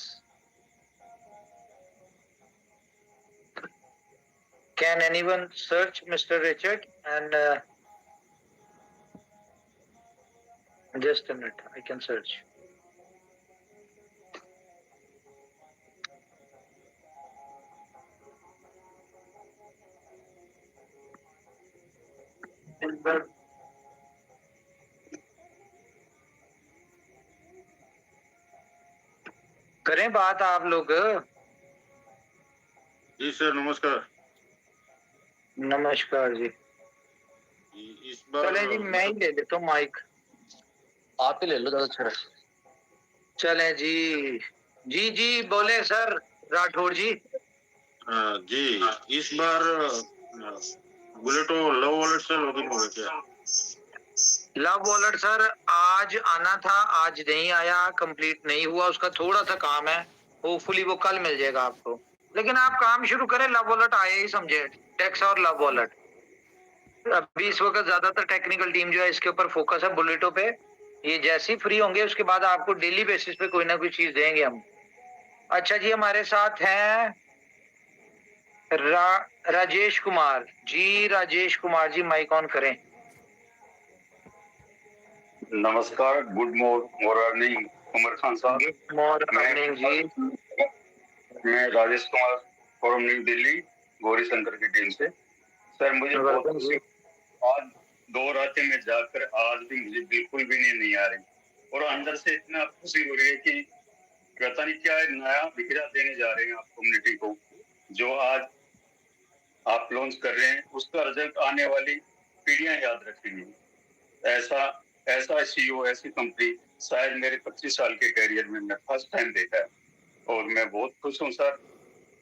Speaker 1: Can anyone search Mr. Richard and just a minute, I can search. करें बात आप लोग।
Speaker 2: जी sir नमस्कार।
Speaker 1: नमस्कार जी।
Speaker 2: इस बार
Speaker 1: चले जी, मैं ही ले लेता हूँ माइक।
Speaker 2: आप ही ले लो, ज्यादा अच्छा।
Speaker 1: चले जी। जी जी बोले सर राठौर जी।
Speaker 2: जी इस बार बुलेटो लव वॉलेट से लॉगिन हो गया क्या?
Speaker 1: लव वॉलेट सर आज आना था, आज नहीं आया, कंप्लीट नहीं हुआ, उसका थोड़ा सा काम है। होपफुली वो कल मिल जाएगा आपको। लेकिन आप काम शुरू करें, लव वॉलेट आए ही समझे। टैक्स और लव वॉलेट अभी इस वक्त ज्यादातर टेक्निकल टीम जो है इसके ऊपर फोकस है, बुलेटो पे। ये जैसे ही फ्री होंगे उसके बाद आपको डेली बेसिस पे कोई ना कोई चीज देंगे हम। अच्छा जी, हमारे साथ हैं राजेश कुमार जी। राजेश कुमार जी माइक ऑन करें।
Speaker 8: नमस्कार, गुड मॉर्निंग उमर खान साहब।
Speaker 1: गुड मॉर्निंग जी।
Speaker 8: मैं राजेश कुमार फ्रॉम न्यू दिल्ली, गौरी शंकर की टीम से। सर मुझे बहुत खुशी, आज 2 रातें में जाकर आज भी मुझे बिल्कुल भी नींद नहीं आ रही, और अंदर से इतना खुशी हो रही है कि पता नहीं क्या नया विकरा देने जा रहे हैं आप कम्युनिटी को। जो आज आप लॉन्च कर रहे हैं उसका रिजल्ट आने वाली पीढ़ियां याद रखेंगी। ऐसा सीईओ, ऐसी कंपनी शायद मेरे 25 साल के करियर में मैं फर्स्ट टाइम देखा है, और मैं बहुत खुश हूँ सर।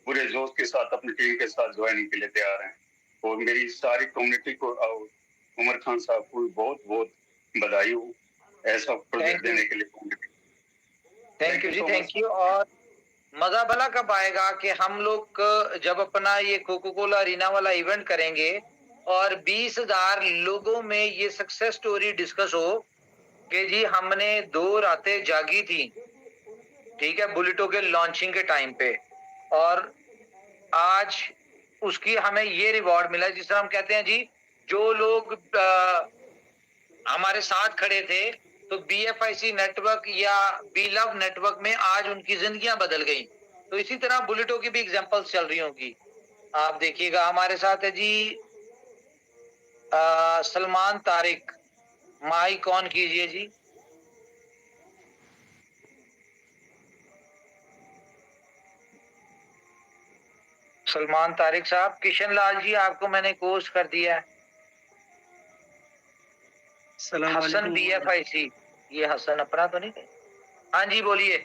Speaker 8: पूरे जोश के साथ अपनी टीम के साथ ज्वाइनिंग के लिए तैयार हैं, और मेरी सारी कम्युनिटी को और उमर खान साहब को बहुत बहुत बधाई हो ऐसा प्रोजेक्ट देने के लिए।
Speaker 1: Thank you ji, thank you. और मजा भला कब आएगा कि हम लोग जब अपना ये कोको कोला अरीना वाला इवेंट करेंगे और 20,000 लोगों में ये सक्सेस स्टोरी डिस्कस हो कि जी हमने 2 रातें जागी थी, ठीक है, बुलेटो के लॉन्चिंग के टाइम पे, और आज उसकी हमें ये रिवॉर्ड मिला, जिस तरह हम कहते हैं जी, जो लोग हमारे साथ खड़े थे तो BFIC नेटवर्क या BLOVE नेटवर्क में आज उनकी जिंदगियां बदल गई। तो इसी तरह बुलेटो की भी एग्जांपल्स चल रही होंगी। आप देखिएगा हमारे साथ है जी सलमान तारिक, माइक ऑन कीजिए जी। सलमान तारिक साहब, किशन लाल जी आपको मैंने पोस्ट कर दिया है। हसन BFIC, ये हसन अपना तो नहीं? हाँ जी बोलिए।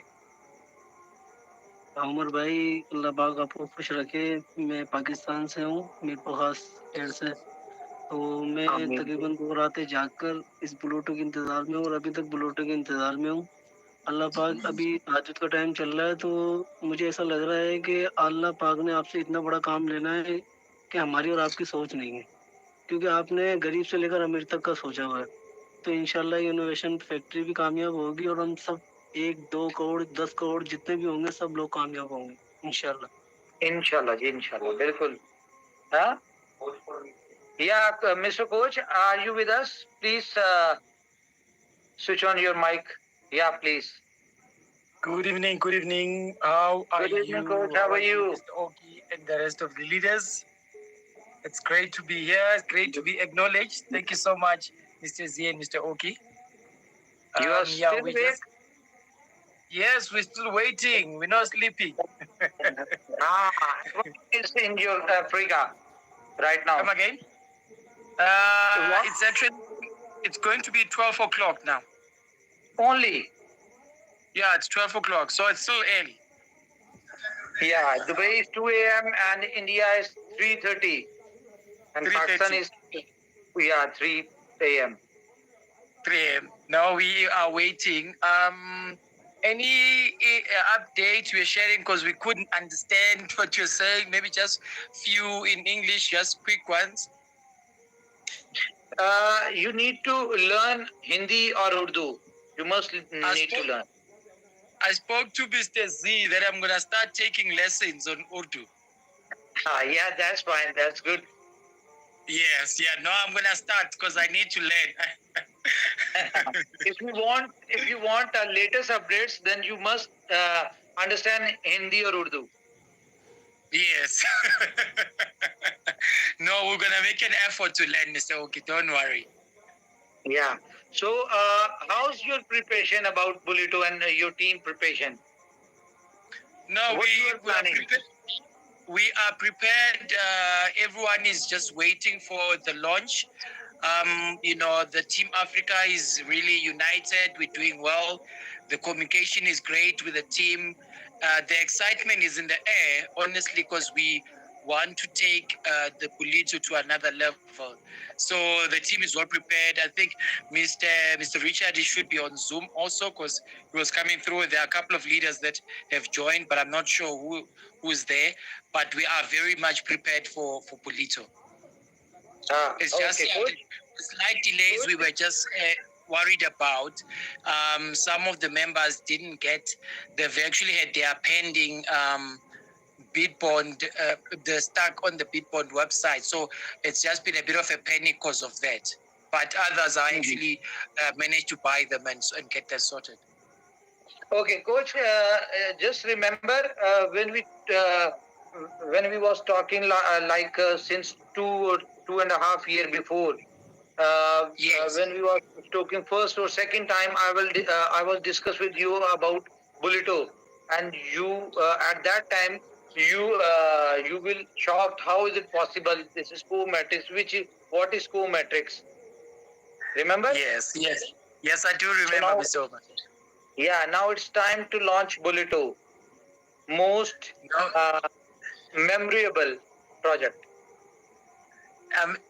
Speaker 9: उमर भाई, अल्लाह पाक आपको खुश रखे। मैं पाकिस्तान से हूँ, मीरपुर खास शहर से। तो मैं तकरीबन 2 रातें जागकर इस बुलेटो के इंतज़ार में हूँ और अभी तक बुलेटो के इंतज़ार में हूँ। अल्लाह पाक, अभी हाजत का टाइम चल रहा है तो मुझे ऐसा लग रहा है कि अल्लाह पाक ने आपसे इतना बड़ा काम लेना है कि हमारी और आपकी सोच नहीं है, क्योंकि आपने गरीब से लेकर अमीर तक का सोचा हुआ है। तो इंशाल्लाह ये इनोवेशन फैक्ट्री भी कामयाब होगी और हम सब 1-2 करोड़ 10 करोड़ जितने भी होंगे सब लोग कामयाब होंगे इंशाल्लाह।
Speaker 1: इंशाल्लाह जी, इंशाल्लाह, बिल्कुल। हाँ, या mister coach, are you with us? Please switch on your mic. Yeah, please.
Speaker 10: Good evening, good evening. How are
Speaker 1: Good evening,
Speaker 10: you?
Speaker 1: Coach. How are you?
Speaker 10: Mr. Oki and the rest of the leaders. It's great to be here. It's great to be acknowledged. Thank you so much, Mr. Z and Mr. Oki.
Speaker 1: You are still awake?
Speaker 10: Yes, we're still waiting. We're not sleeping.
Speaker 1: It's in your Africa right now.
Speaker 10: Come again? It's actually, it's going to be 12 o'clock now.
Speaker 1: Only?
Speaker 10: Yeah, it's 12 o'clock, so it's still early.
Speaker 1: Yeah, Dubai is 2 a.m. and India is 3:30. And
Speaker 10: 3:30.
Speaker 1: Pakistan is, 3 a.m.
Speaker 10: 3 a.m. Now we are waiting. Any updates we're sharing, because we couldn't understand what you're saying? Maybe just few in English, just quick ones.
Speaker 1: You need to learn Hindi or Urdu. You must need to learn.
Speaker 10: I spoke to Mr. Z that I'm going to start taking lessons on Urdu.
Speaker 1: Yeah, that's fine. That's good.
Speaker 10: Yes, yeah. No, I'm going to start because I need to learn.
Speaker 1: If you want latest updates, then you must understand Hindi or Urdu.
Speaker 10: Yes. No, we're going to make an effort to learn, Mr. Oki. Don't worry.
Speaker 1: Yeah. So, how's your preparation about Buleto and your team preparation?
Speaker 10: No,
Speaker 1: What you are planning?
Speaker 10: We are prepared. Everyone is just waiting for the launch. The Team Africa is really united. We're doing well. The communication is great with the team. The excitement is in the air, honestly, because we want to take the Buleto to another level. So the team is well prepared. I think Mr. Richard, he should be on Zoom also because he was coming through. There are a couple of leaders that have joined, but I'm not sure who's there. But we are very much prepared for Buleto. It's just slight delays we were just worried about. Some of the members didn't get, they've actually had their pending bid bond, they're stuck on the bid bond website. So it's just been a bit of a panic because of that. But others are actually managed to buy them and get that sorted.
Speaker 1: Okay, Coach, just remember when we was talking since 2.5 years before,
Speaker 10: Yes.
Speaker 1: when we were talking first or second time, I was discuss with you about Buleto, and you at that time you will shocked. How is it possible? This is core matrix. What is core matrix? Remember?
Speaker 10: Yes, I do remember, Mr. Omar.
Speaker 1: Yeah, now it's time to launch Buleto. Most memorable project.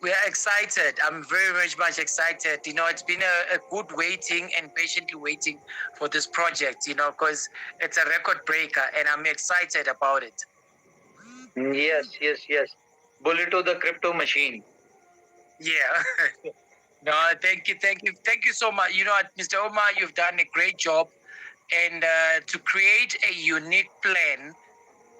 Speaker 10: We are excited. I'm very much excited. It's been a good waiting and patiently waiting for this project, because it's a record breaker and I'm excited about it.
Speaker 1: Yes. Buleto, the crypto machine.
Speaker 10: Yeah. No, thank you so much. Mr. Omar, you've done a great job, and to create a unique plan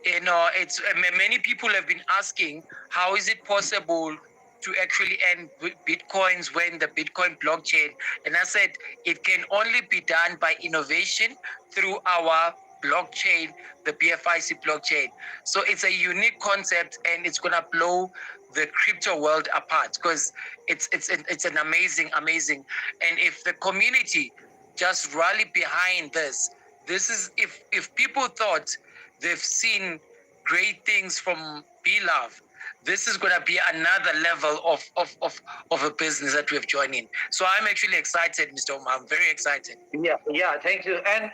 Speaker 10: You know, it's many people have been asking, how is it possible to actually earn bitcoins when the Bitcoin blockchain? And I said it can only be done by innovation through our blockchain, the BFIC blockchain. So it's a unique concept, and it's gonna blow the crypto world apart because it's an amazing. And if the community just rally behind this is, if people thought they've seen great things from BLove, this is going to be another level of a business that we've joined in. So I'm actually excited, Mr. Omar. I'm very excited.
Speaker 1: Yeah, thank you. And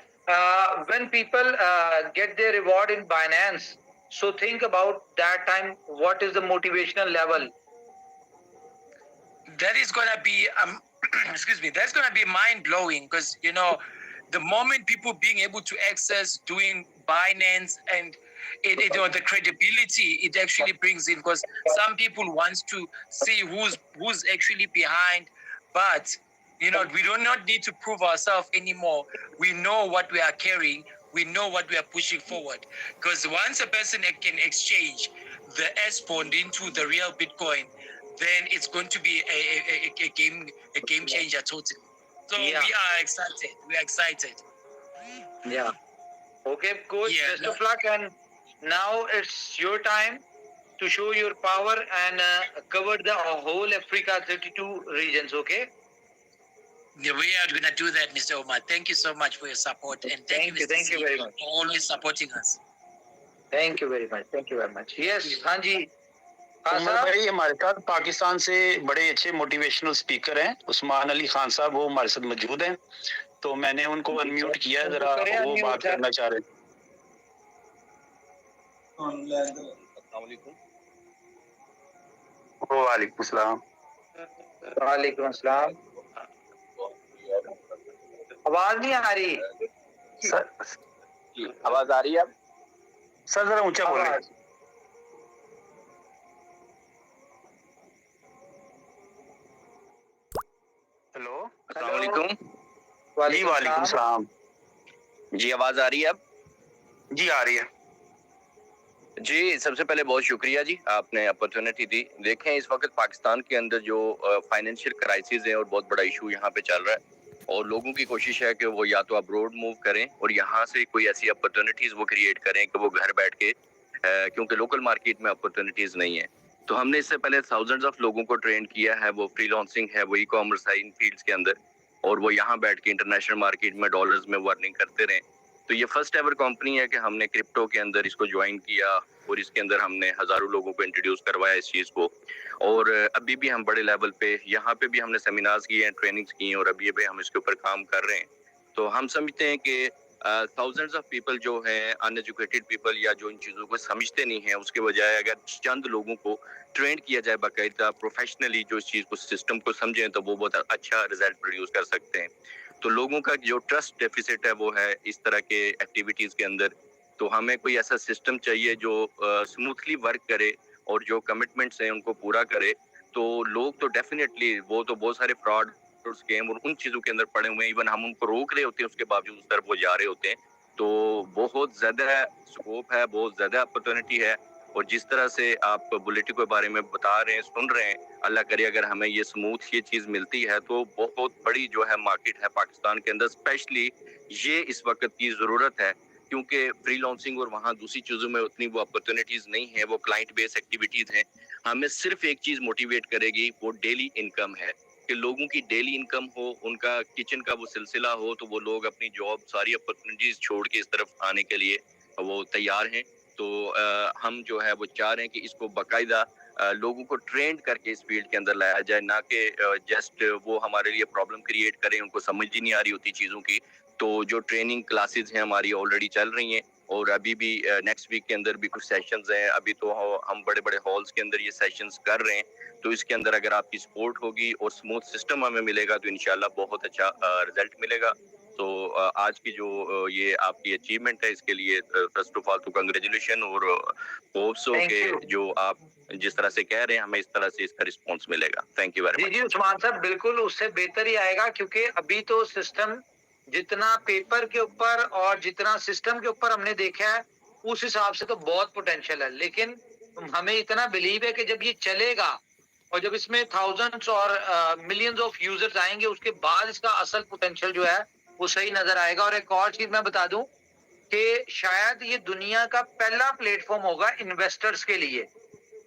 Speaker 1: when people get their reward in Binance, so think about that time, what is the motivational level?
Speaker 10: That is going to be, excuse me, that's going to be mind blowing because, you know, the moment people being able to access doing Binance and it or the credibility it actually brings in, because some people wants to see who's actually behind, but you know, we do not need to prove ourselves anymore. We know what we are carrying. We know what we are pushing forward. Because once a person can exchange the S bond into the real Bitcoin, then it's going to be a game changer totally. So
Speaker 1: Yeah.
Speaker 10: we are excited. We are excited.
Speaker 1: Yeah. Okay, coach.
Speaker 10: Yeah,
Speaker 1: Best of luck. And now it's your time to show your power and cover the whole Africa 32 regions. Okay.
Speaker 10: Yeah, we are going to do that, Mr. Omar. Thank you so much for your support, and thank you, Mr.
Speaker 1: Thank you
Speaker 10: C,
Speaker 1: very much.
Speaker 10: for always supporting us.
Speaker 1: Thank you very much. Thank you very much. Yes, हाँ जी.
Speaker 2: उमर भाई हमारे साथ पाकिस्तान से बड़े अच्छे motivational speaker हैं, उस्मान अली खान साहब, वो हमारे साथ मौजूद हैं, तो मैंने उनको अनम्यूट किया है, जरा वो बात करना चाह रहे हैं. वालेकुम सलाम.
Speaker 1: वालेकुम अस्सलाम. आवाज नहीं आ रही.
Speaker 2: सर आवाज आ रही है? सर जरा ऊंचा बोलिए. हेलो,
Speaker 11: अस्सलाम वालेकुम.
Speaker 2: जी वालेकुम सलाम.
Speaker 11: जी आवाज आ रही है अब?
Speaker 2: जी आ रही है.
Speaker 11: जी सबसे पहले बहुत शुक्रिया जी, आपने अपॉर्चुनिटी दी. देखें इस वक्त पाकिस्तान के अंदर जो फाइनेंशियल क्राइसिस है और बहुत बड़ा इशू यहाँ पे चल रहा है, और लोगों की कोशिश है कि वो या तो अब्रोड मूव करें और यहाँ से कोई ऐसी अपॉर्चुनिटीज वो क्रिएट करें कि वो घर बैठ के, क्योंकि लोकल मार्केट में अपॉर्चुनिटीज नहीं है. तो हमने इससे पहले थाउजेंड्स ऑफ लोगों को ट्रेन किया है, वो फ्रीलांसिंग है, वो ई कॉमर्स है इन फील्ड्स के अंदर, और वो यहाँ बैठ के इंटरनेशनल मार्केट में डॉलर्स में वर्निंग करते रहे. तो ये फर्स्ट एवर कंपनी है कि हमने क्रिप्टो के अंदर इसको ज्वाइन किया और इसके अंदर हमने हजारों लोगों को इंट्रोड्यूस करवाया इस चीज़ को. और अभी भी हम बड़े लेवल पे यहाँ पे भी हमने सेमिनार्स किए हैं, ट्रेनिंग्स की हैं, और अभी भी हम इसके ऊपर काम कर रहे हैं. तो हम समझते हैं कि थाउजेंड्स ऑफ पीपल जो हैं, अनएजुकेटेड पीपल या जो इन चीज़ों को समझते नहीं हैं, उसके बजाय अगर चंद लोगों को ट्रेन किया जाए बाकायदा प्रोफेशनली, जो इस चीज़ को सिस्टम को समझें, तो वो बहुत अच्छा रिजल्ट प्रोड्यूस कर सकते हैं. तो लोगों का जो ट्रस्ट डेफिसिट है वो है इस तरह के एक्टिविटीज़ के अंदर. तो हमें कोई ऐसा सिस्टम चाहिए जो स्मूथली वर्क करे और जो कमिटमेंट्स हैं उनको पूरा करे. तो लोग तो डेफिनेटली वो तो बहुत सारे फ्रॉड और स्कैम और उन चीज़ों के अंदर पड़े हुए हैं, इवन हम उनको रोक रहे होते हैं, उसके बावजूद उस तरफ वो जा रहे होते हैं. तो बहुत ज़्यादा स्कोप है, बहुत ज़्यादा अपॉर्चुनिटी है. और जिस तरह से आप बुलेटिन के बारे में बता रहे हैं, सुन रहे हैं, अल्लाह करे अगर हमें ये स्मूथ ये चीज़ मिलती है तो बहुत बड़ी जो है मार्केट है पाकिस्तान के अंदर. स्पेशली ये इस वक्त की ज़रूरत है, क्योंकि फ्रीलांसिंग और वहाँ दूसरी चीज़ों में उतनी वो अपॉर्चुनिटीज़ नहीं है, वो क्लाइंट बेस्ड एक्टिविटीज़ हैं. हमें सिर्फ एक चीज़ मोटिवेट करेगी, वो डेली इनकम है, कि लोगों की डेली इनकम हो, उनका किचन का वो सिलसिला हो, तो वो लोग अपनी जॉब सारी अपॉर्चुनिटीज़ छोड़ के इस तरफ आने के लिए वो तैयार हैं. तो हम जो है वो चाह रहे हैं कि इसको बाकायदा लोगों को ट्रेन करके इस फील्ड के अंदर लाया जाए, ना कि जस्ट वो हमारे लिए प्रॉब्लम क्रिएट करें, उनको समझ ही नहीं आ रही होती चीज़ों की. तो जो ट्रेनिंग क्लासेस हैं हमारी ऑलरेडी चल रही हैं, और अभी भी नेक्स्ट वीक के अंदर भी कुछ सेशंस हैं. अभी तो हम बड़े बड़े हॉल्स के अंदर ये सेशंस कर रहे हैं. तो इसके अंदर अगर आपकी सपोर्ट होगी और स्मूथ सिस्टम हमें मिलेगा तो इंशाल्लाह बहुत अच्छा रिजल्ट मिलेगा. तो आज की जो ये आपकी अचीवमेंट है, इसके लिए फर्स्ट ऑफ ऑल तो कंग्रेचुलेशन, और होप्स हो कि जो आप जिस तरह से कह रहे हैं हमें इस तरह से इसका रिस्पांस मिलेगा. Thank you very much.
Speaker 1: जी उस्मान साहब, बिल्कुल उससे बेहतर ही आएगा, क्योंकि अभी तो सिस्टम जितना पेपर के ऊपर और जितना सिस्टम के ऊपर हमने देखा है, उस हिसाब से तो बहुत पोटेंशियल है, लेकिन हमें इतना बिलीव है कि जब ये चलेगा और जब इसमें थाउजेंड्स और मिलियंस ऑफ यूजर्स आएंगे, उसके बाद इसका असल पोटेंशियल जो है वो सही नजर आएगा। और एक और चीज मैं बता दूं कि शायद ये दुनिया का पहला प्लेटफॉर्म होगा इन्वेस्टर्स के लिए।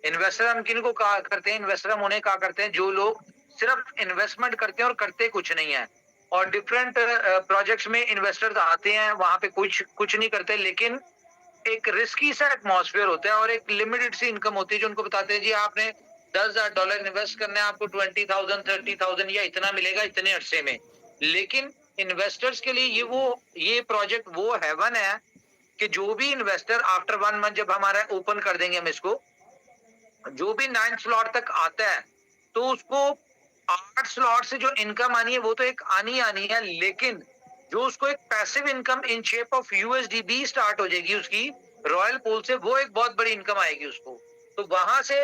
Speaker 1: इन्वेस्टर हम किन को कहा करते हैं? इन्वेस्टर हम उन्हें कहा करते हैं जो लोग सिर्फ इन्वेस्टमेंट करते हैं और करते कुछ नहीं है। और डिफरेंट प्रोजेक्ट्स में इन्वेस्टर्स आते हैं, वहां पे कुछ नहीं करते, लेकिन एक रिस्की सा एटमॉस्फेयर होता है और एक लिमिटेड सी इनकम होती है जो उनको बताते हैं जी आपने $10,000 इन्वेस्ट करना है, आपको 20,000 30,000 या इतना मिलेगा इतने अरसे में। लेकिन इन्वेस्टर्स के लिए ये प्रोजेक्ट वो हेवन है कि जो भी इन्वेस्टर आफ्टर 1 मंथ जब हमारा ओपन कर देंगे हम इसको, जो भी 9 स्लॉट तक आता है तो उसको 8 स्लॉट से जो इनकम आनी है वो तो एक आनी है, लेकिन जो उसको एक passive income in shape of USD भी स्टार्ट हो जाएगी उसकी रॉयल पूल से, वो एक बहुत बड़ी इनकम आएगी उसको। तो वहां से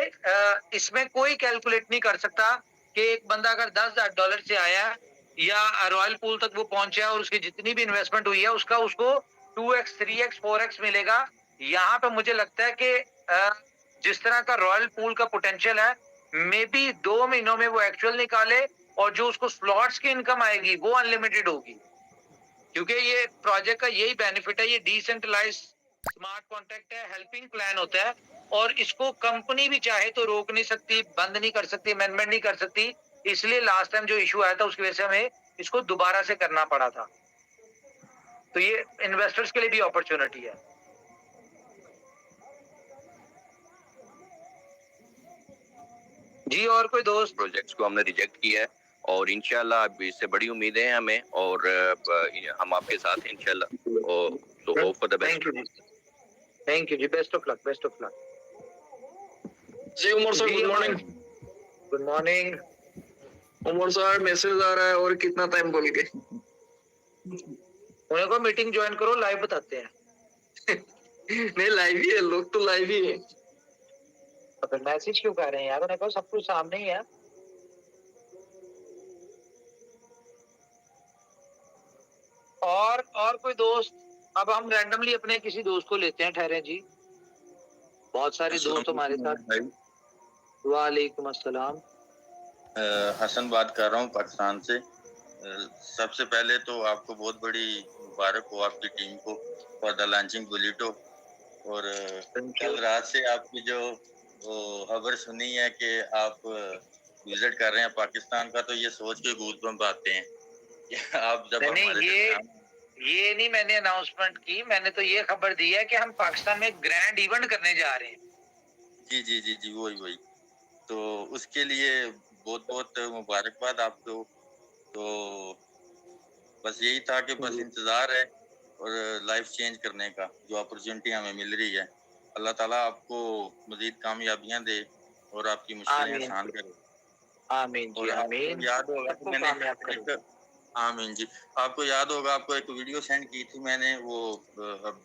Speaker 1: इसमें कोई कैलकुलेट नहीं कर सकता कि एक बंदा अगर $10,000 से आया या रॉयल पूल तक वो पहुंचा और उसकी जितनी भी इन्वेस्टमेंट हुई है उसका उसको 2x 3x 4x मिलेगा। यहाँ पे मुझे लगता है कि जिस तरह का रॉयल पूल का पोटेंशियल है, मे बी 2 महीनों में वो एक्चुअल निकाले और जो उसको स्लॉट्स की इनकम आएगी वो अनलिमिटेड होगी। क्योंकि ये प्रोजेक्ट का यही बेनिफिट है, ये डिसेंट्रलाइज स्मार्ट कॉन्ट्रैक्ट है, हेल्पिंग प्लान होता है और इसको कंपनी भी चाहे तो रोक नहीं सकती, बंद नहीं कर सकती, अमेंडमेंट नहीं कर सकती। इसलिए लास्ट टाइम जो इशू आया था उसकी वजह से हमें इसको दोबारा से करना पड़ा था। तो ये इन्वेस्टर्स के लिए भी अपॉर्चुनिटी है। जी और कोई दोस्त?
Speaker 11: प्रोजेक्ट्स को हमने रिजेक्ट किया है और इंशाल्लाह अब इससे बड़ी उम्मीदें हैं हमें और हम आपके साथ हैं इंशाल्लाह। तो hope for the best.
Speaker 1: Thank you जी, best of luck, best of luck
Speaker 12: जी। Umar sir good morning.
Speaker 1: Good morning
Speaker 12: Umar sir, message आ रहा है और कितना टाइम बोल के
Speaker 1: उन्हें को मीटिंग ज्वाइन करो, लाइव बताते हैं।
Speaker 12: नहीं लाइव ही है, लोग तो लाइव ही है।
Speaker 1: तो फिर मैसेज क्यों कर रहे हैं यार? उन्हें कहो सब कुछ सामने ही है। और कोई दोस्त? अब हम रैंडमली अपने किसी दोस्त को लेते हैं, ठहरे जी। बहुत सारे दोस्त हमारे साथ। वालेकुम अस्सलाम।
Speaker 7: हसन बात कर रहा हूँ पाकिस्तान से। सबसे पहले तो आपको बहुत बड़ी मुबारक हो आपकी टीम को फॉर द लॉन्चिंग बुलेटो। और कल रात से आपकी जो खबर सुनी है कि आप विजिट कर रहे हैं पाकिस्तान का, तो ये सोच के गूज बम्ब आते हैं। आप जब
Speaker 1: ये नहीं मैंने अनाउंसमेंट की, मैंने तो ये खबर दी है कि हम पाकिस्तान में ग्रैंड इवेंट करने जा रहे हैं।
Speaker 7: जी जी जी जी वही। तो उसके लिए बहुत बहुत मुबारकबाद आपको। तो बस यही था कि बस इंतजार है और लाइफ चेंज करने का जो अपॉर्चुनिटी हमें मिल रही है। अल्लाह ताला आपको मजीद कामयाबियां दे और आपकी मुश्किलें आसान करे।
Speaker 1: आमीन जी, आमीन।
Speaker 7: याद होगा कि मैंने आमीन जी, आपको याद होगा आपको एक वीडियो सेंड की थी मैंने, वो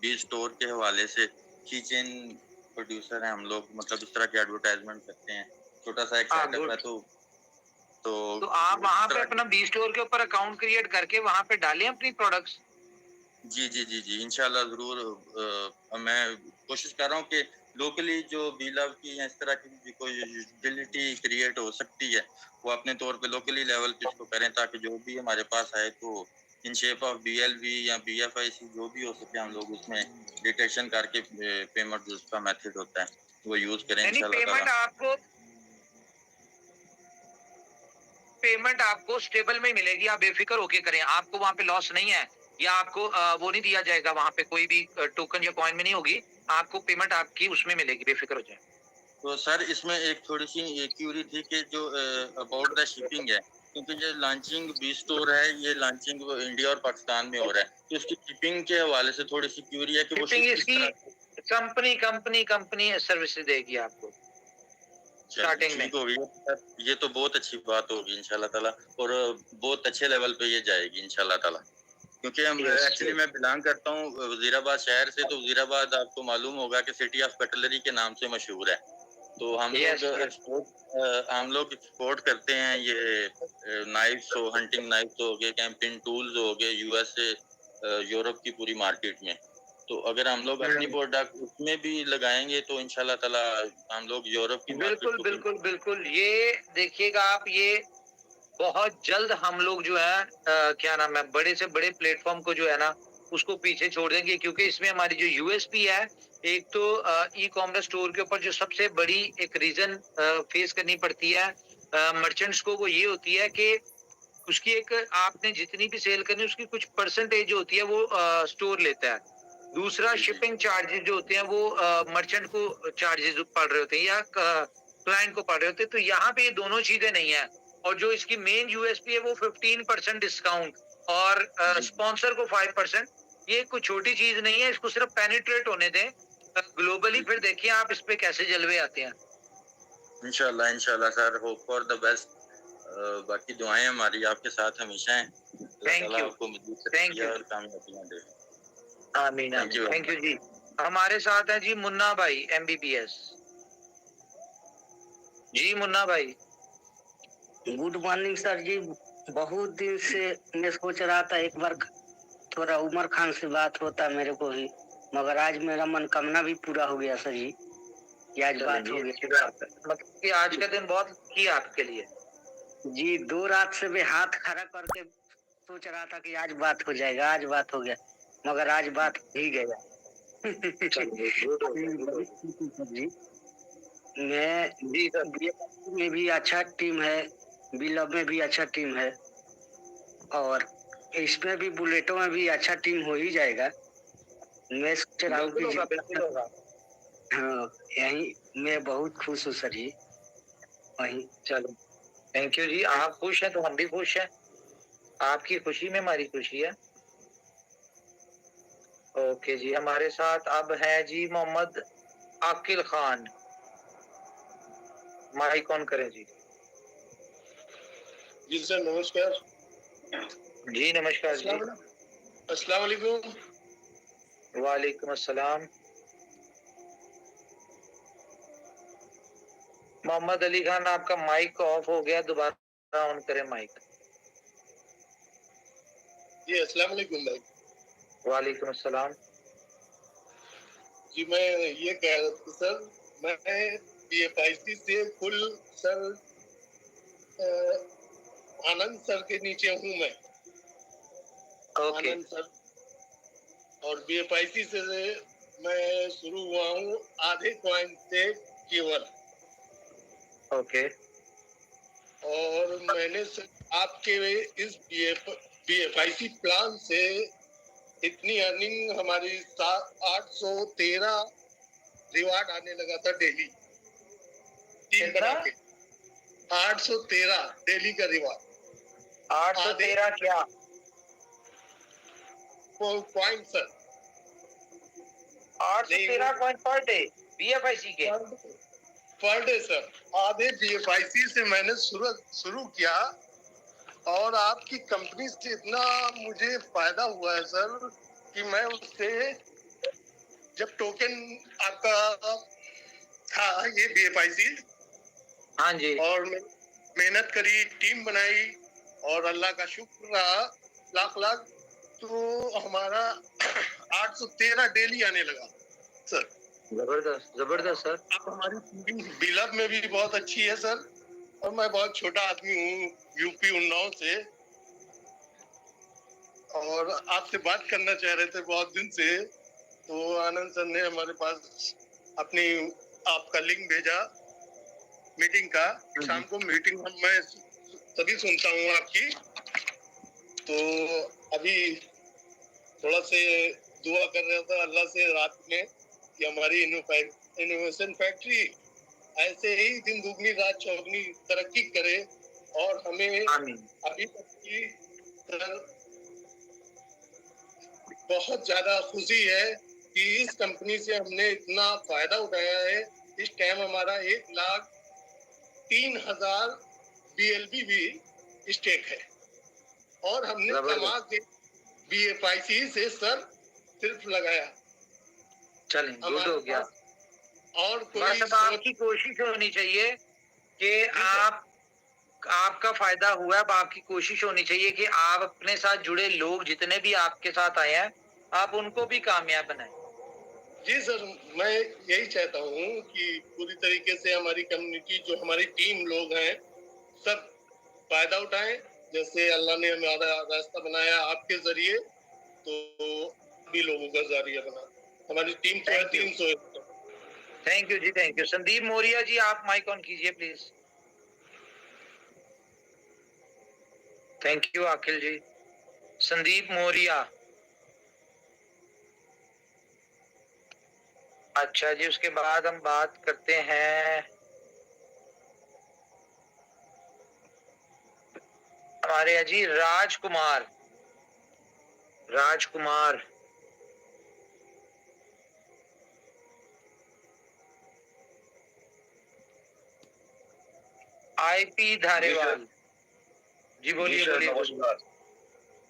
Speaker 7: बी स्टोर के हवाले से। किचन प्रोड्यूसर है हम लोग, मतलब इस तरह की एडवर्टाइजमेंट करते हैं, छोटा सा एक सेटअप है। तो
Speaker 1: आप वहाँ पे अपना बी स्टोर के ऊपर अकाउंट क्रिएट करके वहाँ पे डालें अपनी प्रोडक्ट्स।
Speaker 7: जी जी जी जी इंशाल्लाह जरूर। मैं कोशिश कर रहा हूँ कि लोकली जो बी लव की इस तरह की कोई यूटिलिटी क्रिएट हो सकती है वो अपने तौर पे लोकली लेवल पे इसको करें, ताकि जो भी हमारे पास आए तो इन शेप ऑफ BLV या BFIC जो भी हो सके हम लोग उसमें डिटेक्शन करके पेमेंट जिसका मेथड होता है वो यूज करें इंशाल्लाह।
Speaker 1: पेमेंट आपको स्टेबल में मिलेगी, आप बेफिक्र होके करें, आपको वहाँ पे लॉस नहीं है या आपको वो नहीं दिया जाएगा, वहाँ पे कोई भी टोकन या कॉइन में नहीं होगी, आपको पेमेंट आपकी उसमें मिलेगी, बेफिक्र हो जाए।
Speaker 7: तो सर इसमें एक थोड़ी सी क्यूरी थी कि जो अबाउट द शिपिंग है, क्योंकि जो लॉन्चिंग बी स्टोर है ये लॉन्चिंग इंडिया और पाकिस्तान में हो रहा है, तो इसकी शिपिंग के हवाले से थोड़ी सी क्यूरी है कि वो
Speaker 1: इसकी कंपनी सर्विसेज देगी आपको स्टार्टिंग में।
Speaker 7: ठीक होगी, ये तो बहुत अच्छी बात होगी इंशाल्लाह ताला, और बहुत अच्छे लेवल पे ये जाएगी इंशाल्लाह ताला। क्योंकि हम एक्चुअली मैं बिलोंग करता हूँ वजीराबाद शहर से, तो वजीराबाद आपको मालूम होगा कि सिटी ऑफ कटलरी के नाम से मशहूर है। तो हम लोग एक्सपोर्ट करते हैं ये नाइफ्स हो, हंटिंग नाइफ्स हो गए, कैंपिंग टूल्स हो गए USA यूरोप की पूरी मार्केट में। तो अगर हम लोग अपनी प्रोडक्ट उसमें भी लगाएंगे तो इंशाल्लाह ताला हम लोग यूरोप की
Speaker 1: बिल्कुल बिल्कुल बिल्कुल। ये देखिएगा आप, ये बहुत जल्द हम लोग जो है क्या नाम है, बड़े से बड़े प्लेटफॉर्म को जो है ना उसको पीछे छोड़ देंगे, क्योंकि इसमें हमारी जो यूएसपी है, एक तो ई कॉमर्स स्टोर के ऊपर जो सबसे बड़ी एक रीजन फेस करनी पड़ती है मर्चेंट्स को, वो ये होती है कि उसकी एक, आपने जितनी भी सेल करनी उसकी कुछ परसेंटेज जो होती है वो स्टोर लेता है। दूसरा, शिपिंग चार्जेस जो होते हैं वो मर्चेंट को चार्जेस पड़ रहे होते हैं या क्लाइंट को पड़ रहे होते हैं। तो यहाँ पे ये दोनों चीजें नहीं है। और जो इसकी मेन यूएसपी है वो 15% डिस्काउंट और स्पॉन्सर को 5%। ये कोई छोटी चीज नहीं है, इसको सिर्फ पेनिट्रेट होने दें ग्लोबली, फिर देखिए आप इस पे कैसे जलवे आते हैं।
Speaker 7: इंशाल्लाह इंशाल्लाह sir, hope for the best. बाकी दुआएं हमारी आपके साथ हमेशा हैं।
Speaker 1: थैंक यू,
Speaker 7: आपको मज़ीद
Speaker 1: थैंक यू,
Speaker 7: और कामयाबियां दे।
Speaker 1: आमीन आमीन, थैंक यू जी। हमारे साथ है जी मुन्ना भाई MBBS। जी मुन्ना भाई।
Speaker 13: गुड मॉर्निंग सर जी। बहुत दिन से मैं सोच रहा था एक बार थोड़ा उमर खान से बात होता मेरे को भी, मगर आज मेरा मनकामना भी पूरा हो गया सर जी, कि आज बात हो गया।
Speaker 1: मतलब कि आज का दिन बहुत किया आपके लिए
Speaker 13: जी। 2 रात से मैं हाथ खड़ा करके सोच रहा था कि आज बात हो जाएगा, आज बात हो गया, मगर आज बात ही गया। जी में भी अच्छा टीम है, बिलब में भी अच्छा टीम है, और इसमें भी बुलेटों में भी अच्छा टीम हो ही जाएगा। मैं सोच रहा हूँ कि हाँ, यही मैं बहुत खुश हूँ सर जी। वही
Speaker 1: चलो, थैंक यू जी। आप खुश हैं तो हम भी खुश हैं, आपकी खुशी में हमारी खुशी है। ओके जी, हमारे साथ अब है जी मोहम्मद आकिल खान। माइक ऑन करें जी।
Speaker 14: जी सर नमस्कार।
Speaker 1: जी नमस्कार जी।
Speaker 14: अस्सलाम वालेकुम।
Speaker 1: वालेकुम अस्सलाम। मोहम्मद अली खान, आपका माइक ऑफ हो गया, दोबारा ऑन करें माइक।
Speaker 14: जी अस्सलाम वालेकुम भाई।
Speaker 1: वालेकुम अस्सलाम।
Speaker 14: जी मैं ये कह रहा था सर, मैं PFIC से फुल सर आनंद सर के नीचे हूँ मैं। आनंद सर और BFIC से मैं शुरू हुआ हूँ आधे कॉइन से केवल।
Speaker 1: ओके।
Speaker 14: और मैंने आपके इस BFIC प्लान से इतनी अर्निंग हमारी 813 रिवार्ड आने लगा था डेली, 3 बना के 813 डेली का रिवार्ड।
Speaker 1: 813 क्या
Speaker 14: point sir?
Speaker 1: 813 point per day BFIC के
Speaker 14: पर डे सर। आधे BFIC से मैंने शुरू किया, और आपकी कंपनी से इतना मुझे फायदा हुआ है सर कि मैं उससे जब टोकन आपका था ये BFIC,
Speaker 1: हाँ जी,
Speaker 14: और मेहनत करी, टीम बनाई, और अल्लाह का शुक्र रहा लाख लाख, तो हमारा 813 डेली आने लगा सर।
Speaker 1: जबरदस्त जबरदस्त सर।
Speaker 14: अब हमारी बिलब में भी बहुत अच्छी है सर, और मैं बहुत छोटा आदमी हूँ यूपी उन्नाव से, और आपसे बात करना चाह रहे थे बहुत दिन से, तो आनंद सर ने हमारे पास अपनी आपका लिंक भेजा मीटिंग का। शाम को मीटिंग मैं तभी सुनता हूँ आपकी, तो अभी थोड़ा से दुआ कर रहा था अल्लाह से रात में कि हमारी इनोवेशन फैक्ट्री ऐसे ही दिन दुगनी रात चौगनी तरक्की करे, और हमें अभी तक की बहुत ज्यादा खुशी है कि इस कंपनी से हमने इतना फायदा उठाया है। इस टाइम हमारा 1,03,000 BLB भी स्टेक है, और हमने कमा के BFIC से सर सिर्फ लगाया।
Speaker 1: चलें, गुड हो गया।
Speaker 14: और
Speaker 1: बस अब आपकी कोशिश होनी चाहिए कि आपका फायदा हुआ, अब आपकी कोशिश होनी चाहिए कि आप अपने साथ जुड़े लोग जितने भी आपके साथ आए हैं, आप उनको भी कामयाब बनाएं।
Speaker 14: जी सर, मैं यही चाहता हूँ कि पूरी तरीके से हमारी कम्युनिटी, जो हमारी टीम लोग हैं, सब फायदा उठाएं। जैसे अल्लाह ने हमारा रास्ता बनाया आपके जरिए, तो भी लोगों का जरिया बना। हमारी टीम तो है 300।
Speaker 1: Thank you ji, thank you. Sandeep Maurya ji, आप माइक ऑन कीजिए please. Thank you Akhil ji. Sandeep Maurya. अच्छा जी, उसके बाद हम बात करते हैं हमारे जी राजकुमार। राजकुमार आईपी धारेवाल जी, बोलिए बोलिए।
Speaker 8: नमस्कार।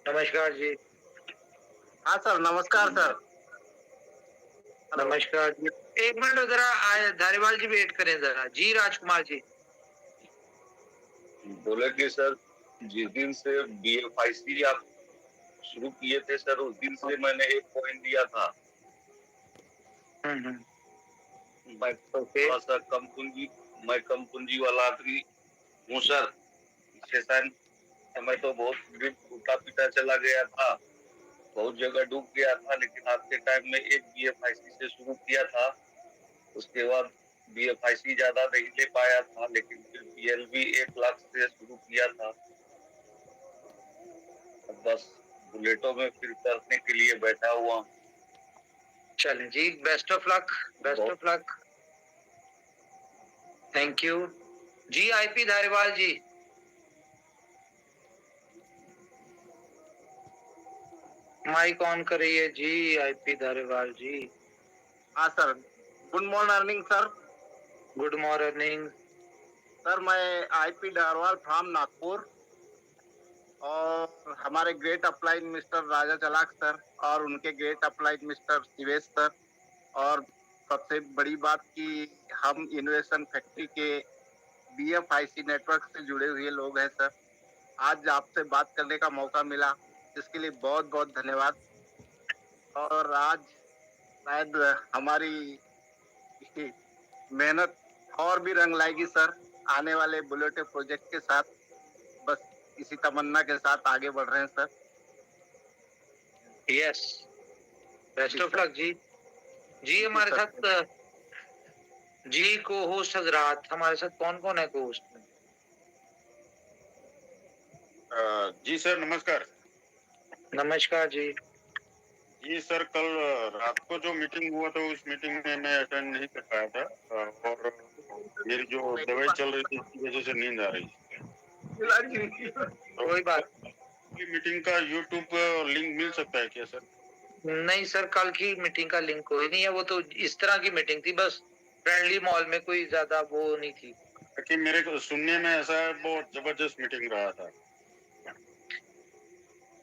Speaker 1: नमस्कार जी।
Speaker 13: हाँ सर, नमस्कार सर।
Speaker 1: नमस्कार जी। एक मिनट जरा धारीवाल जी वेट करें जरा। जी राजकुमार जी।
Speaker 8: बोले कि सर, जिस दिन से BFIC आप शुरू किए थे सर, उस दिन से मैंने एक पॉइंट दिया था। मैं थोड़ा सा मैं कम पूंजी वाला आदमी हूँ सर। सेशन समय तो बहुत टूटा पीटा चला गया था, बहुत जगह डूब गया था, लेकिन आज के टाइम में एक BFIC से शुरू किया था। उसके बाद BFIC ज्यादा नहीं ले पाया था, लेकिन फिर PLB 1 लाख से शुरू किया था। अब बस बुलेटों में फिर करने के लिए बैठा हुआ।
Speaker 1: चलें जी, best of luck, best of luck. Thank you जी। IP Dhariwal ji. Mike on करिए जी आईपी धारीवाल जी।
Speaker 13: हाँ sir, good morning sir.
Speaker 1: Good morning
Speaker 13: sir, मैं आईपी धारवाल फ्रॉम नागपुर, और हमारे ग्रेट अपलाइन मिस्टर राजा चलाक सर, और उनके great upline mister Shivesh sir, और सबसे बड़ी बात कि हम इनोवेशन फैक्ट्री के BFIC नेटवर्क से जुड़े हुए लोग हैं सर। आज आपसे बात करने का मौका मिला, इसके लिए बहुत बहुत धन्यवाद। और आज शायद हमारी मेहनत और भी रंग लाएगी सर आने वाले बुलेट प्रोजेक्ट के साथ। बस इसी तमन्ना के साथ आगे बढ़ रहे हैं sir.
Speaker 1: Yes, best of luck जी। जी हमारे साथ जी को होस्ट हजरात, हमारे साथ कौन कौन है को होस्ट में?
Speaker 8: जी सर, नमस्कार।
Speaker 1: नमस्कार जी।
Speaker 8: जी सर, कल रात को जो मीटिंग हुआ था, उस मीटिंग में मैं अटेंड नहीं कर पाया था, और मेरी जो दवाई चल रही थी उसकी वजह से नींद आ रही थी।
Speaker 1: कोई बात
Speaker 8: मीटिंग का YouTube लिंक मिल सकता है क्या सर?
Speaker 1: नहीं सर, कल की मीटिंग का लिंक कोई नहीं है। वो तो इस तरह की मीटिंग थी, बस फ्रेंडली मॉल में, कोई ज्यादा वो नहीं थी।
Speaker 8: कि मेरे को सुनने में ऐसा बहुत जबरदस्त मीटिंग रहा था।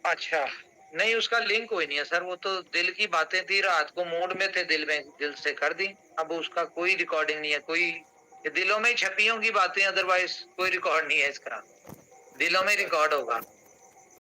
Speaker 1: अच्छा, नहीं उसका लिंक कोई नहीं है सर। वो तो दिल की बातें थी, रात को मूड में थे, दिल से कर दी। अब उसका कोई रिकॉर्डिंग नहीं है, कोई दिलों में छपी होंगी बातें, अदरवाइज कोई रिकॉर्ड नहीं है इसका। दिलों में रिकॉर्ड होगा।